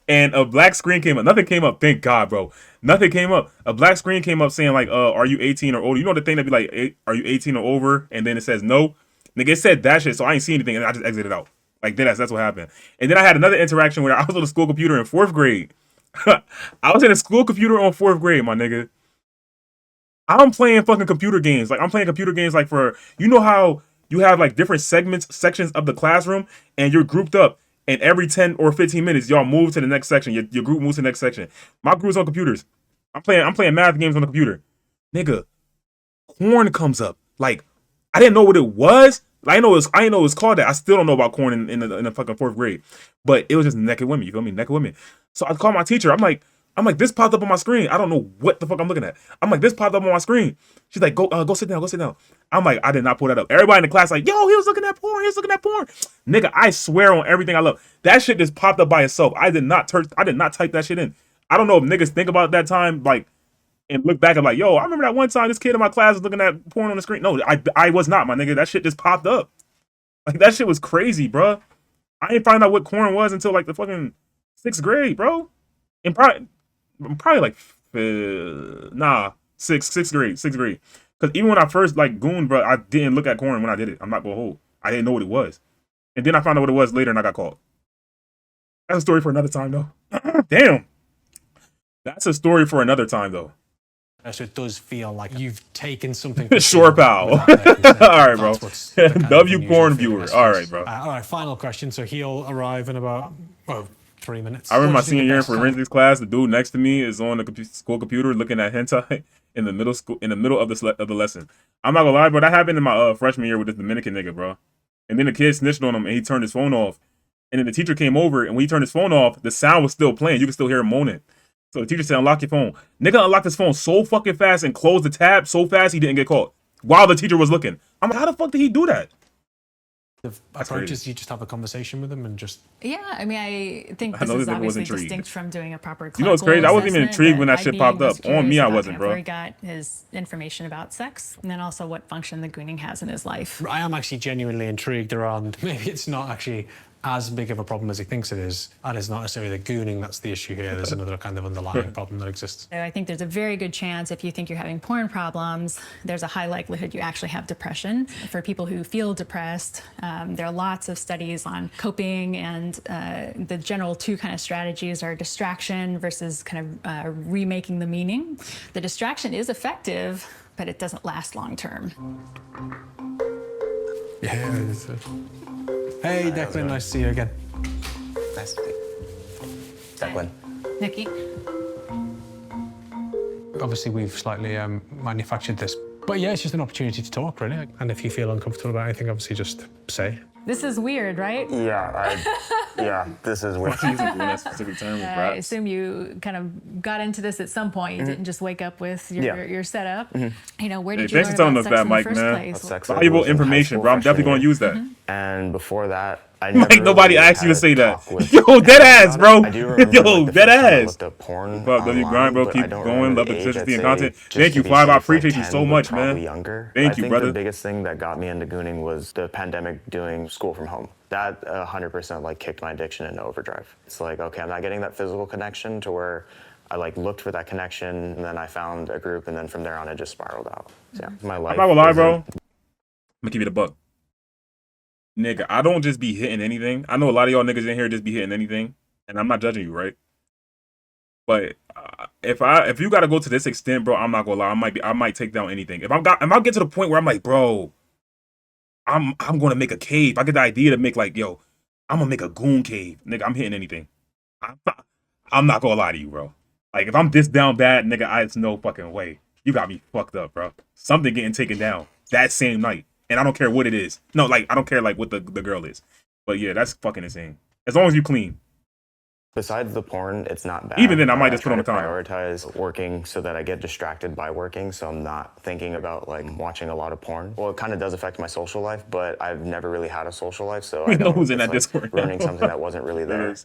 and a black screen came up. Nothing came up, thank God, bro. Nothing came up. A black screen came up saying like, are you 18 or older? You know the thing that be like, are you 18 or over? And then it says no. Nigga, it said that shit, so I ain't see anything, and I just exited out. Like, that's what happened. And then I had another interaction where I was on the school computer in 4th grade. I was in a school computer on 4th grade, my nigga. I'm playing fucking computer games. Like I'm playing computer games like for, you know how you have like different sections of the classroom and you're grouped up, and every 10 or 15 minutes y'all move to the next section. Your group moves to the next section. My group's on computers. I'm playing math games on the computer. Nigga, corn comes up. Like I didn't know what it was. I didn't know it was called that. I still don't know about corn in the fucking 4th grade. But it was just naked women. You feel me? Naked women. So I called my teacher. I'm like, this popped up on my screen. I don't know what the fuck I'm looking at. I'm like, this popped up on my screen. She's like, go sit down. Go sit down. I'm like, I did not pull that up. Everybody in the class like, yo, he was looking at porn. He was looking at porn. Nigga, I swear on everything I love. That shit just popped up by itself. I did not type that shit in. I don't know if niggas think about that time, like, and look back and like, yo, I remember that one time this kid in my class was looking at porn on the screen. No, I was not, my nigga. That shit just popped up. Like, that shit was crazy, bro. I didn't find out what corn was until like the fucking 6th grade, bro. And probably like sixth grade. Because even when I first like gooned, bro, I didn't look at corn when I did it. I'm not gonna hold. I didn't know what it was, and then I found out what it was later, and I got caught. That's a story for another time, though. Damn, that's a story for another time, though. So it does feel like you've taken something. Sure, pal. All right, bro. W corn viewer. All right, bro. All right, final question. So he'll arrive in about 3 minutes. I remember my What do you senior think year in the best time- forensics class. The dude next to me is on the school computer looking at hentai in the middle of the lesson. I'm not gonna lie, bro. That happened in my freshman year with this Dominican nigga, bro. And then the kid snitched on him and he turned his phone off. And then the teacher came over and when he turned his phone off, the sound was still playing. You could still hear him moaning. So the teacher said, "Unlock your phone." Nigga unlocked his phone so fucking fast and closed the tab so fast he didn't get caught while the teacher was looking. I'm like, how the fuck did he do that? The approach is you just have a conversation with them and just. Yeah, I mean, I think I this know is this nigga was obviously intrigued. distinct from doing a proper You know what's crazy? I wasn't even intrigued when that shit popped up. On me, I wasn't, bro. Where he got his information about sex, and then also what function the gooning has in his life. I am actually genuinely intrigued around. Maybe it's not actually as big of a problem as he thinks it is, and it's not necessarily the gooning that's the issue here. There's another kind of underlying problem that exists. So I think there's a very good chance if you think you're having porn problems, there's a high likelihood you actually have depression. For people who feel depressed, there are lots of studies on coping, and the general two kind of strategies are distraction versus kind of remaking the meaning. The distraction is effective, but it doesn't last long term. Yeah. Hey, Declan, nice to see you again. Nice to meet you. Declan. Nikki? Obviously, we've slightly manufactured this. But yeah, it's just an opportunity to talk, really. And if you feel uncomfortable about anything, obviously just say. This is weird, right? Yeah, this is weird. Using that specific term, I assume you kind of got into this at some point. You didn't just wake up with your setup. You know, where did you thanks learn for telling about us sex that, in Mike, the first man. place? Sex Valuable was in high information, school bro. I'm definitely freshman gonna year. use that. And before that, I never Like nobody really asked you to had say a that. talk with Yo, dead anyone ass, about bro. it. I do remember, Yo, like, the dead first time I ass. looked up porn Fuck, love you, online, grind, bro. but Keep I don't going. remember Love the the age. consistency I'd and say content. just Thank to you, be Five. I safe, appreciate you 10, so but much, probably man. Younger. Thank I you, think brother. the biggest thing that got me into gooning was the pandemic doing school from home. That 100% like kicked my addiction into overdrive. It's like, okay, I'm not getting that physical connection to where I like looked for that connection, and then I found a group, and then from there on it just spiraled out. So yeah, my life. I'm not gonna lie, isn't- bro. I'm gonna keep it a buck. Nigga, I don't just be hitting anything. I know a lot of y'all niggas in here just be hitting anything, and I'm not judging you, right? But if you gotta go to this extent, bro, I'm not gonna lie. I might take down anything. If I get to the point where I'm like, bro, I'm gonna make a cave. I get the idea to make like, yo, I'm gonna make a goon cave, nigga. I'm hitting anything. I'm not gonna lie to you, bro. Like if I'm this down bad, nigga, it's no fucking way. You got me fucked up, bro. Something getting taken down that same night. And I don't care what it is. No, like, I don't care, like, what the girl is. But, yeah, that's fucking insane. As long as you clean. Besides the porn, it's not bad. Even then, I might just put try on to the timer. prioritize working so that I get distracted by working, so I'm not thinking about, like, watching a lot of porn. Well, it kind of does affect my social life, but I've never really had a social life, so I know don't, who's in it's that like Discord now. ruining something that wasn't really there. Yes.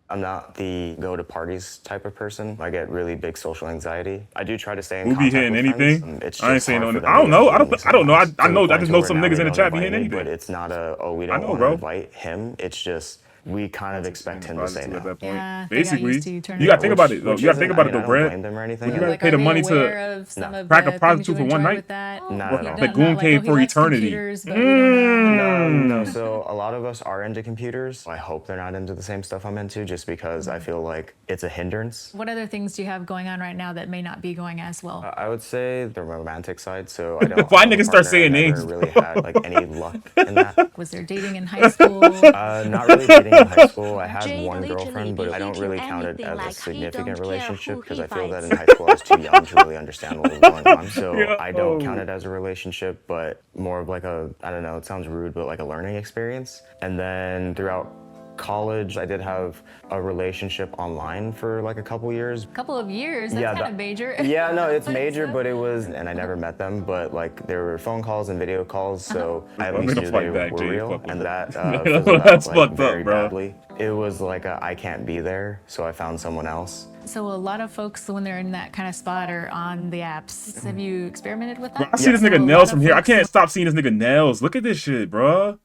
I'm not the go to parties type of person. I get really big social anxiety. I do try to stay in Who be contact hitting with anything? friends. It's I ain't just saying hard no. for them I to don't know. get I with me don't know. sometimes, I to know. the I point just know where some now niggas they in the don't chat be invite hitting me, anything. but it's not a, oh, we I don't know, want bro. to invite him. It's just, we kind of expect him to say At no. that point. Yeah, they got Basically, used to turning you gotta it think off. about it, though. Which You gotta think isn't- about I it, mean, though, I don't Brad. blame them or anything. Would you Like, rather pay the are they money aware to of some of crack a the things prostitute you for one enjoy night? with that? Not at all. The goon cave he for likes eternity. computers, but we don't know. No, so a lot of us are into computers. I hope they're not into the same stuff I'm into just because I feel like it's a hindrance. What other things do you have going on right now that may not be going as well? I would say the romantic side, so I don't. Why I have a niggas start partner, saying I never names, really bro? had like any luck in that. Was there dating in high school? Not really dating in high school. I had Jade one literally girlfriend, but I don't really count it anything as like a he significant don't care relationship who because he I feel that in fights. high school I was too young to really understand what was going on. So Yo. I don't count it as a relationship, but more of like a, I don't know, it sounds rude, but like a learning experience. And then throughout college, I did have a relationship online for like a couple years. Couple of years. That's kind of major. Yeah, no, it's major, but it was, and I never met them, but like there were phone calls and video calls, so I at I'm least gonna knew fight they back, were Jay. real, Fuck with and it. that That's fizzled out, like, fucked up, very bro. badly. It was like I can't be there, so I found someone else. So a lot of folks, when they're in that kind of spot, are on the apps. Have you experimented with Bro, that? I see this So a nigga lot nails of from here. I folks- can't stop seeing this nigga nails. Look at this shit, bro.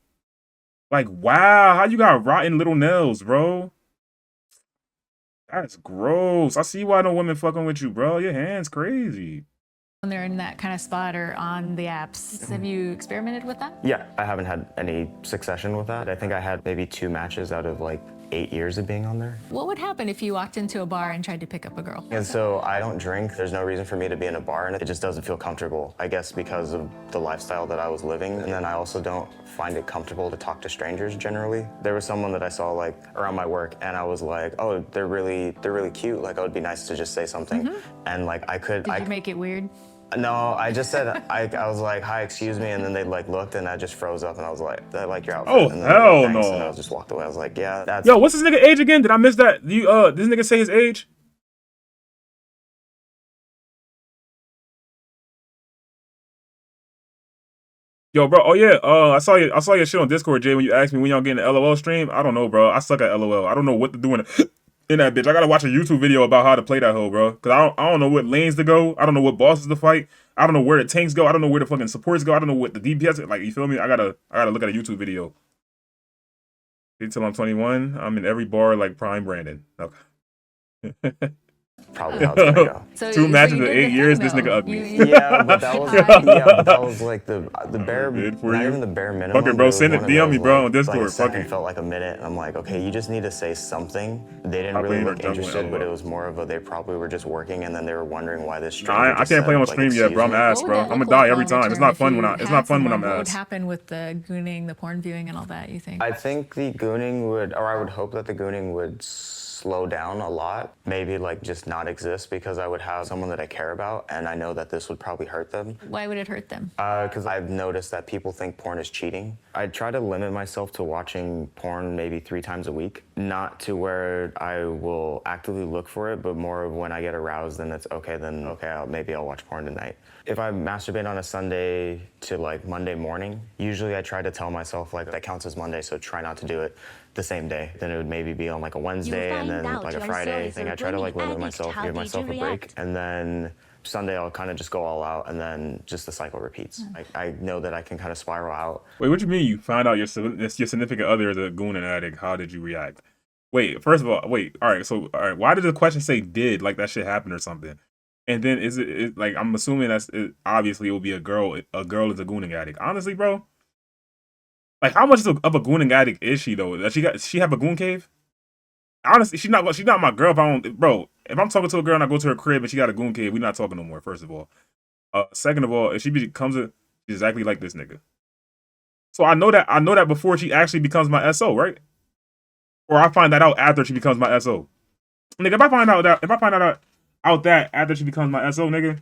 Like, wow, how you got rotten little nails, bro? That's gross. I see why no women fucking with you, bro. Your hand's crazy. When they're in that kind of spot or on the apps, have you experimented with that? Yeah, I haven't had any succession with that. I think I had maybe 2 matches out of like 8 years of being on there. What would happen if you walked into a bar and tried to pick up a girl? And so I don't drink. There's no reason for me to be in a bar, and it just doesn't feel comfortable, I guess, because of the lifestyle that I was living. And then I also don't find it comfortable to talk to strangers generally. There was someone that I saw like around my work, and I was like, oh, they're really cute. Like, it would be nice to just say something. And like I could. Did you make it weird? No, I just said, I was like, hi, excuse me, and then they like looked, and I just froze up, and I was like, I like your outfit. Oh, and then hell like, thanks, no. And I just walked away. I was like, yeah, that's... Yo, what's this nigga age again? Did I miss that? You this nigga say his age? Yo, bro. Oh yeah. I saw your shit on Discord, Jay. When you asked me when y'all getting the LOL stream, I don't know, bro. I suck at LOL. I don't know what to do in that bitch. I gotta watch a YouTube video about how to play that hoe, bro. Cause I don't know what lanes to go. I don't know what bosses to fight. I don't know where the tanks go. I don't know where the fucking supports go. I don't know what the DPS is. Like, you feel me? I gotta look at a YouTube video. Until I'm 21, I'm in every bar like Prime Brandon. Okay. Probably how it's gonna go. So 2 you matches in did the 8 thing, years. This though. nigga ugly. Yeah, but that was like the bare, Good for not you. even the bare minimum. Fuck it, bro. but was Send it. one of DM those, me, bro, like- on Discord. Like a Fuck second it. felt like a minute, and I'm like, okay, you just need to say something. They didn't Top really lane or look jungle interested, but LOL. it was more of a, they probably were just working, and then they were wondering why this stranger I just can't play said, on like, stream yet, bro. I'm excuse me. ass, What would bro. that I'm gonna look die like every on time. It's return not if fun you when I. It's had not fun when someone? I'm What would ass. happen with the gooning, the porn viewing, and all that? You think? I think the gooning would, or I would hope that the gooning would slow down a lot. Maybe like just not exist, because I would have someone that I care about, and I know that this would probably hurt them. Why would it hurt them? Because I've noticed that people think porn is cheating. I try to limit myself to watching porn maybe 3 times a week. Not to where I will actively look for it, but more of when I get aroused, then it's okay, maybe I'll watch porn tonight. If I masturbate on a Sunday to like Monday morning, usually I try to tell myself like that counts as Monday, so try not to do it the same day. Then it would maybe be on like a Wednesday and then like a Friday thing. I try to like limit myself, give myself a break, and then Sunday I'll kind of just go all out, and then just the cycle repeats. I know that I can kind of spiral out. Wait, what you mean you found out your significant other is a gooning addict? How did you react? Wait, first of all, all right. Why did the question say did, like that shit happened or something? And then is it like, I'm assuming obviously it will be a girl. A girl is a gooning addict. Honestly, bro, like how much of a gooning addict is she though? Does she have a goon cave? Honestly, she's not my girl. If I'm talking to a girl and I go to her crib and she got a goon cave, we're not talking no more. First of all, second of all, if she becomes she's exactly like this nigga. So I know that before she actually becomes my SO, right? Or I find that out after she becomes my SO. Nigga, if I find out that after she becomes my SO, nigga,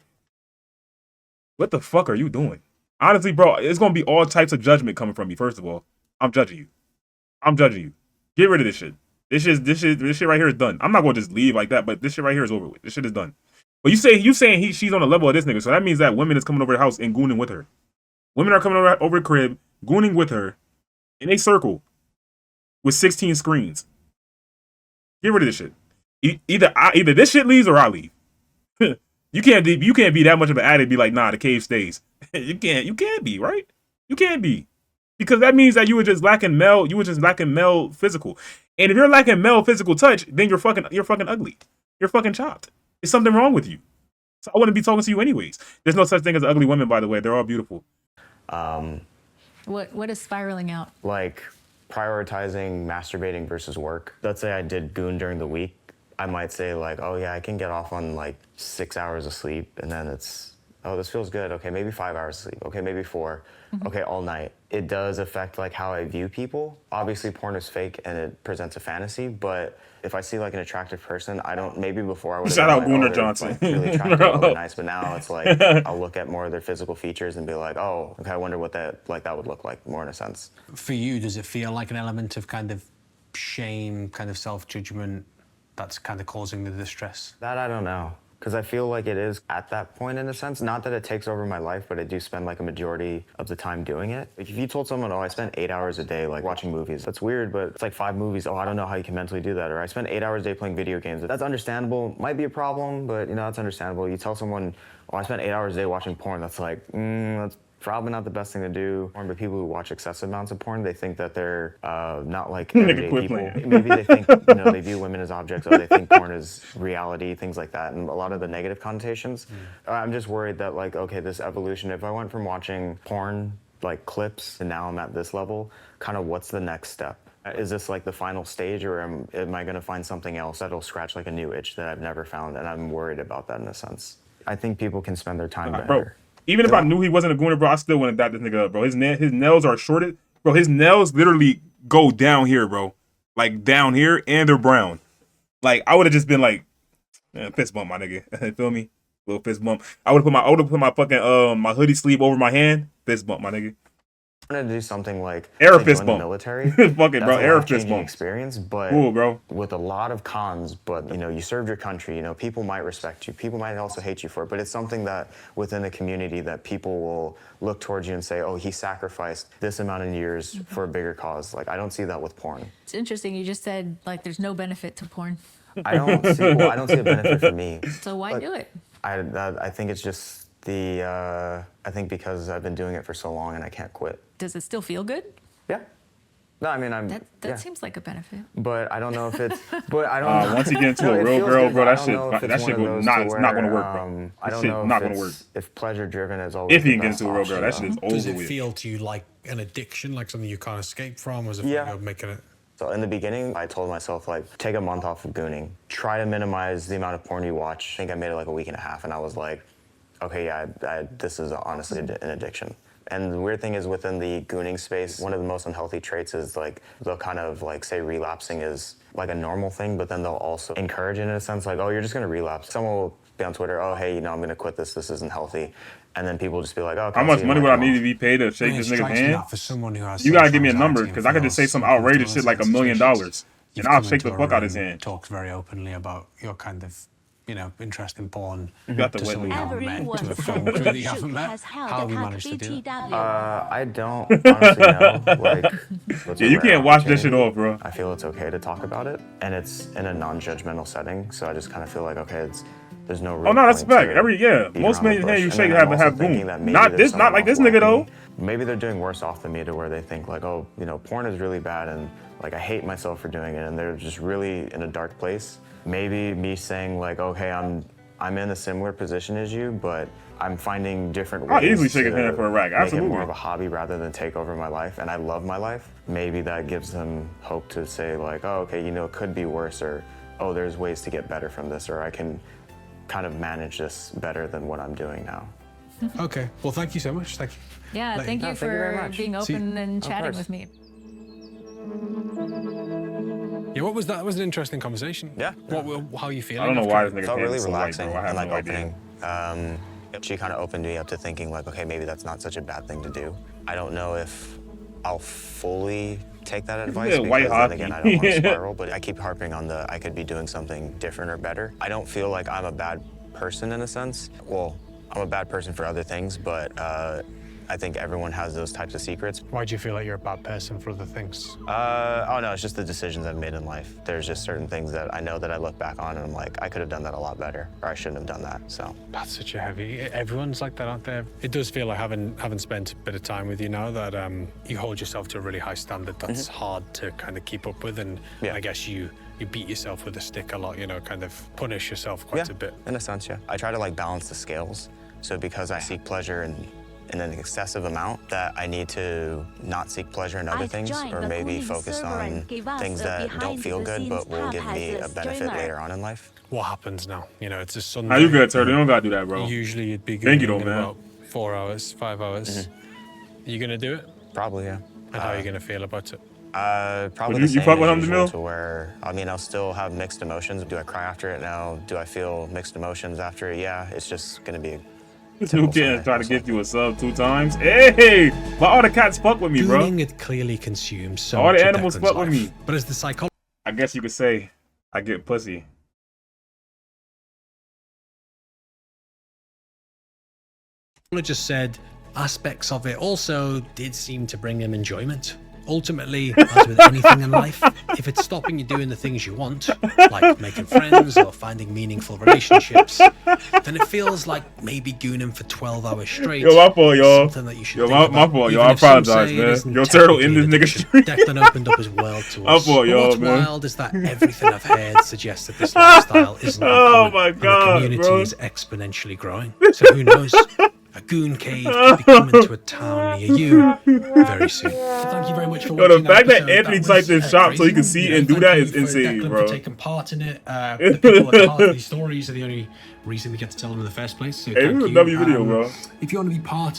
what the fuck are you doing? Honestly, bro, it's gonna be all types of judgment coming from me. First of all, I'm judging you. Get rid of this shit. This shit right here is done. I'm not gonna just leave like that, but this shit right here is over with. This shit is done. But you saying she's on the level of this nigga, so that means that women is coming over the house and gooning with her. Women are coming over the crib, gooning with her in a circle with 16 screens. Get rid of this shit. Either this shit leaves or I leave. You can't be that much of an addict. Be like, nah, the cave stays. You can't be, right? You can't be, because that means that you were just lacking male physical. And if you're lacking male physical touch, then you're fucking ugly. You're fucking chopped. There's something wrong with you. So I wouldn't be talking to you anyways. There's no such thing as ugly women, by the way. They're all beautiful. What is spiraling out? Like prioritizing masturbating versus work. Let's say I did goon during the week. I might say like, oh yeah, I can get off on like 6 hours of sleep, and then it's, oh, this feels good. Okay, maybe 5 hours of sleep. Okay, maybe 4. Okay, all night. It does affect like how I view people. Obviously, porn is fake and it presents a fantasy, but if I see like an attractive person, I don't, maybe before I would Shout out like, Gunnar they're, Johnson. like, really attractive, oh, they're nice, but now it's like, I'll look at more of their physical features and be like, oh, okay, I wonder what that would look like, more in a sense. For you, does it feel like an element of kind of shame, kind of self-judgment that's kind of causing the distress? That I don't know. Because I feel like it is at that point in a sense. Not that it takes over my life, but I do spend like a majority of the time doing it. Like if you told someone, oh, I spend 8 hours a day like watching movies, that's weird, but it's like 5 movies. Oh, I don't know how you can mentally do that. Or I spend 8 hours a day playing video games. That's understandable. Might be a problem, but you know, that's understandable. You tell someone, oh, I spent 8 hours a day watching porn, that's like, that's Probably not the best thing to do. But people who watch excessive amounts of porn, they think that they're not like everyday people. Maybe they think, they view women as objects, or they think porn is reality, things like that, and a lot of the negative connotations. I'm just worried that like, okay, this evolution, if I went from watching porn, like clips, and now I'm at this level, kind of what's the next step? Is this like the final stage, or am I gonna find something else that'll scratch like a new itch that I've never found? And I'm worried about that in a sense. I think people can spend their time better. Bro, even if I knew he wasn't a gooner, bro, I still wouldn't dap this nigga up, bro. His nails are shorted. Bro, his nails literally go down here, bro. Like, down here, and they're brown. Like, I would have just been like, fist bump, my nigga. You feel me? Little fist bump. I would have put my fucking, my hoodie sleeve over my hand. Fist bump, my nigga. I wanted to do something like air fist bump. The military. Fuck it, bro. Air fist bump experience, but cool, bro. With a lot of cons. But you served your country. People might respect you. People might also hate you for it. But it's something that within the community that people will look towards you and say, "Oh, he sacrificed this amount of years for a bigger cause." Like I don't see that with porn. It's interesting. You just said like there's no benefit to porn. I don't see a benefit for me. So why do it? I think it's just I think because I've been doing it for so long and I can't quit. Does it still feel good? Yeah. No, I mean that seems like a benefit. But I don't know if it's. But I don't. Once you get into a real girl, bro, that shit not gonna work, bro. I don't know not gonna work. If pleasure driven is always. If you can get into a real girl, that shit is over with. Does it feel to you like an addiction, like something you can't escape from? Was it you're making it? So in the beginning, I told myself, like, take a month off of gooning. Try to minimize the amount of porn you watch. I think I made it like a week and a half, and I was like, okay, yeah, this is honestly an addiction. And the weird thing is within the gooning space, one of the most unhealthy traits is like, they'll kind of like say relapsing is like a normal thing, but then they'll also encourage it in a sense like, oh, you're just gonna relapse. Someone will be on Twitter, oh, hey, I'm gonna quit this isn't healthy. And then people just be like, oh, okay, how much money would I need to be paid to shake this nigga's hand? For someone who has you gotta give me a number, because I could just say some outrageous shit like $1 million, and I'll shake the fuck out of his hand. Talked very openly about your kind of, interest in porn. You got the someone you haven't met, to a film crew that you haven't met. How have you managed to do that? I don't honestly know. Like, yeah, you can't wash that shit off, bro. I feel it's okay to talk about it, and it's in a non-judgmental setting. So I just kind of feel like, okay, there's no real. Oh no, that's a fact. Most men hand you shake have boom. Not like this nigga though. Maybe they're doing worse off than me to where they think like, oh, porn is really bad, and like I hate myself for doing it, and they're just really in a dark place. Maybe me saying like, okay, I'm in a similar position as you, but I'm finding different ways. I'll easily shake his hand for a rack. Absolutely. Make it more of a hobby rather than take over my life, and I love my life. Maybe that gives them hope to say like, oh, okay, it could be worse, or oh, there's ways to get better from this, or I can kind of manage this better than what I'm doing now. Okay, well, thank you so much. Thank you. Yeah, thank you for being open and chatting with me. Yeah, what was that? That was an interesting conversation. Yeah. How are you feeling? I don't know why this nigga felt really relaxing I have and like no idea. opening. She kind of opened me up to thinking like, okay, maybe that's not such a bad thing to do. I don't know if I'll fully take that advice because then again, I don't want to spiral, but I keep harping on I could be doing something different or better. I don't feel like I'm a bad person in a sense. Well, I'm a bad person for other things, but I think everyone has those types of secrets. Why do you feel like you're a bad person for other things? Oh no, it's just the decisions I've made in life. There's just certain things that I know that I look back on and I'm like, I could have done that a lot better, or I shouldn't have done that, so. That's such a heavy, everyone's like that, aren't they? It does feel like having spent a bit of time with you now that you hold yourself to a really high standard that's hard to kind of keep up with, and I guess you beat yourself with a stick a lot, kind of punish yourself quite a bit. In a sense, yeah. I try to like balance the scales. So because I seek pleasure in an excessive amount, that I need to not seek pleasure in other things, or maybe focus on things that don't feel good but will give me a benefit later on in life. What happens now? It's a Sunday. How you good, sir? You don't gotta do that, bro. Usually it'd be good. Thank you, though, man. About 4 hours, 5 hours. You gonna do it? Probably, yeah. And how are you gonna feel about it? Probably the same as usual, to where, I'll still have mixed emotions. Do I cry after it now? Do I feel mixed emotions after it? Yeah, it's just gonna be Who can't try to get you a sub 2 times? Hey, but all the cats fuck with me, bro. Gooning, it clearly consumes so all much the animals of fuck life. with me. But as the psychologist, I guess you could say I get pussy. said aspects of it also did seem to bring him enjoyment. Ultimately, as with anything in life, if it's stopping you doing the things you want, like making friends or finding meaningful relationships, then it feels like maybe gooning for 12 hours straight. Yo, my fault, is y'all. something that you should Yo, think my about, fault, yo. even I if some apologize, say it man. isn't Yo, Turtle in technically this the nigga stream. Declan opened up his world to us. fault, But y'all, what's man. wild is that everything I've heard suggests that this lifestyle isn't Oh uncommon, my and the God, community bro. is exponentially growing. So who knows? A goon cave could be coming to a town near you very soon. So thank you very much for Yo, watching the fact that episode. Anthony was, typed in shop so he crazy. can see You know, and do thank that you is for insane, Declan bro. for taking part in it. The people at the heart of these stories are the only reason we get to tell them in the first place. So Hey, thank this is you. a W video, bro. If you want to be part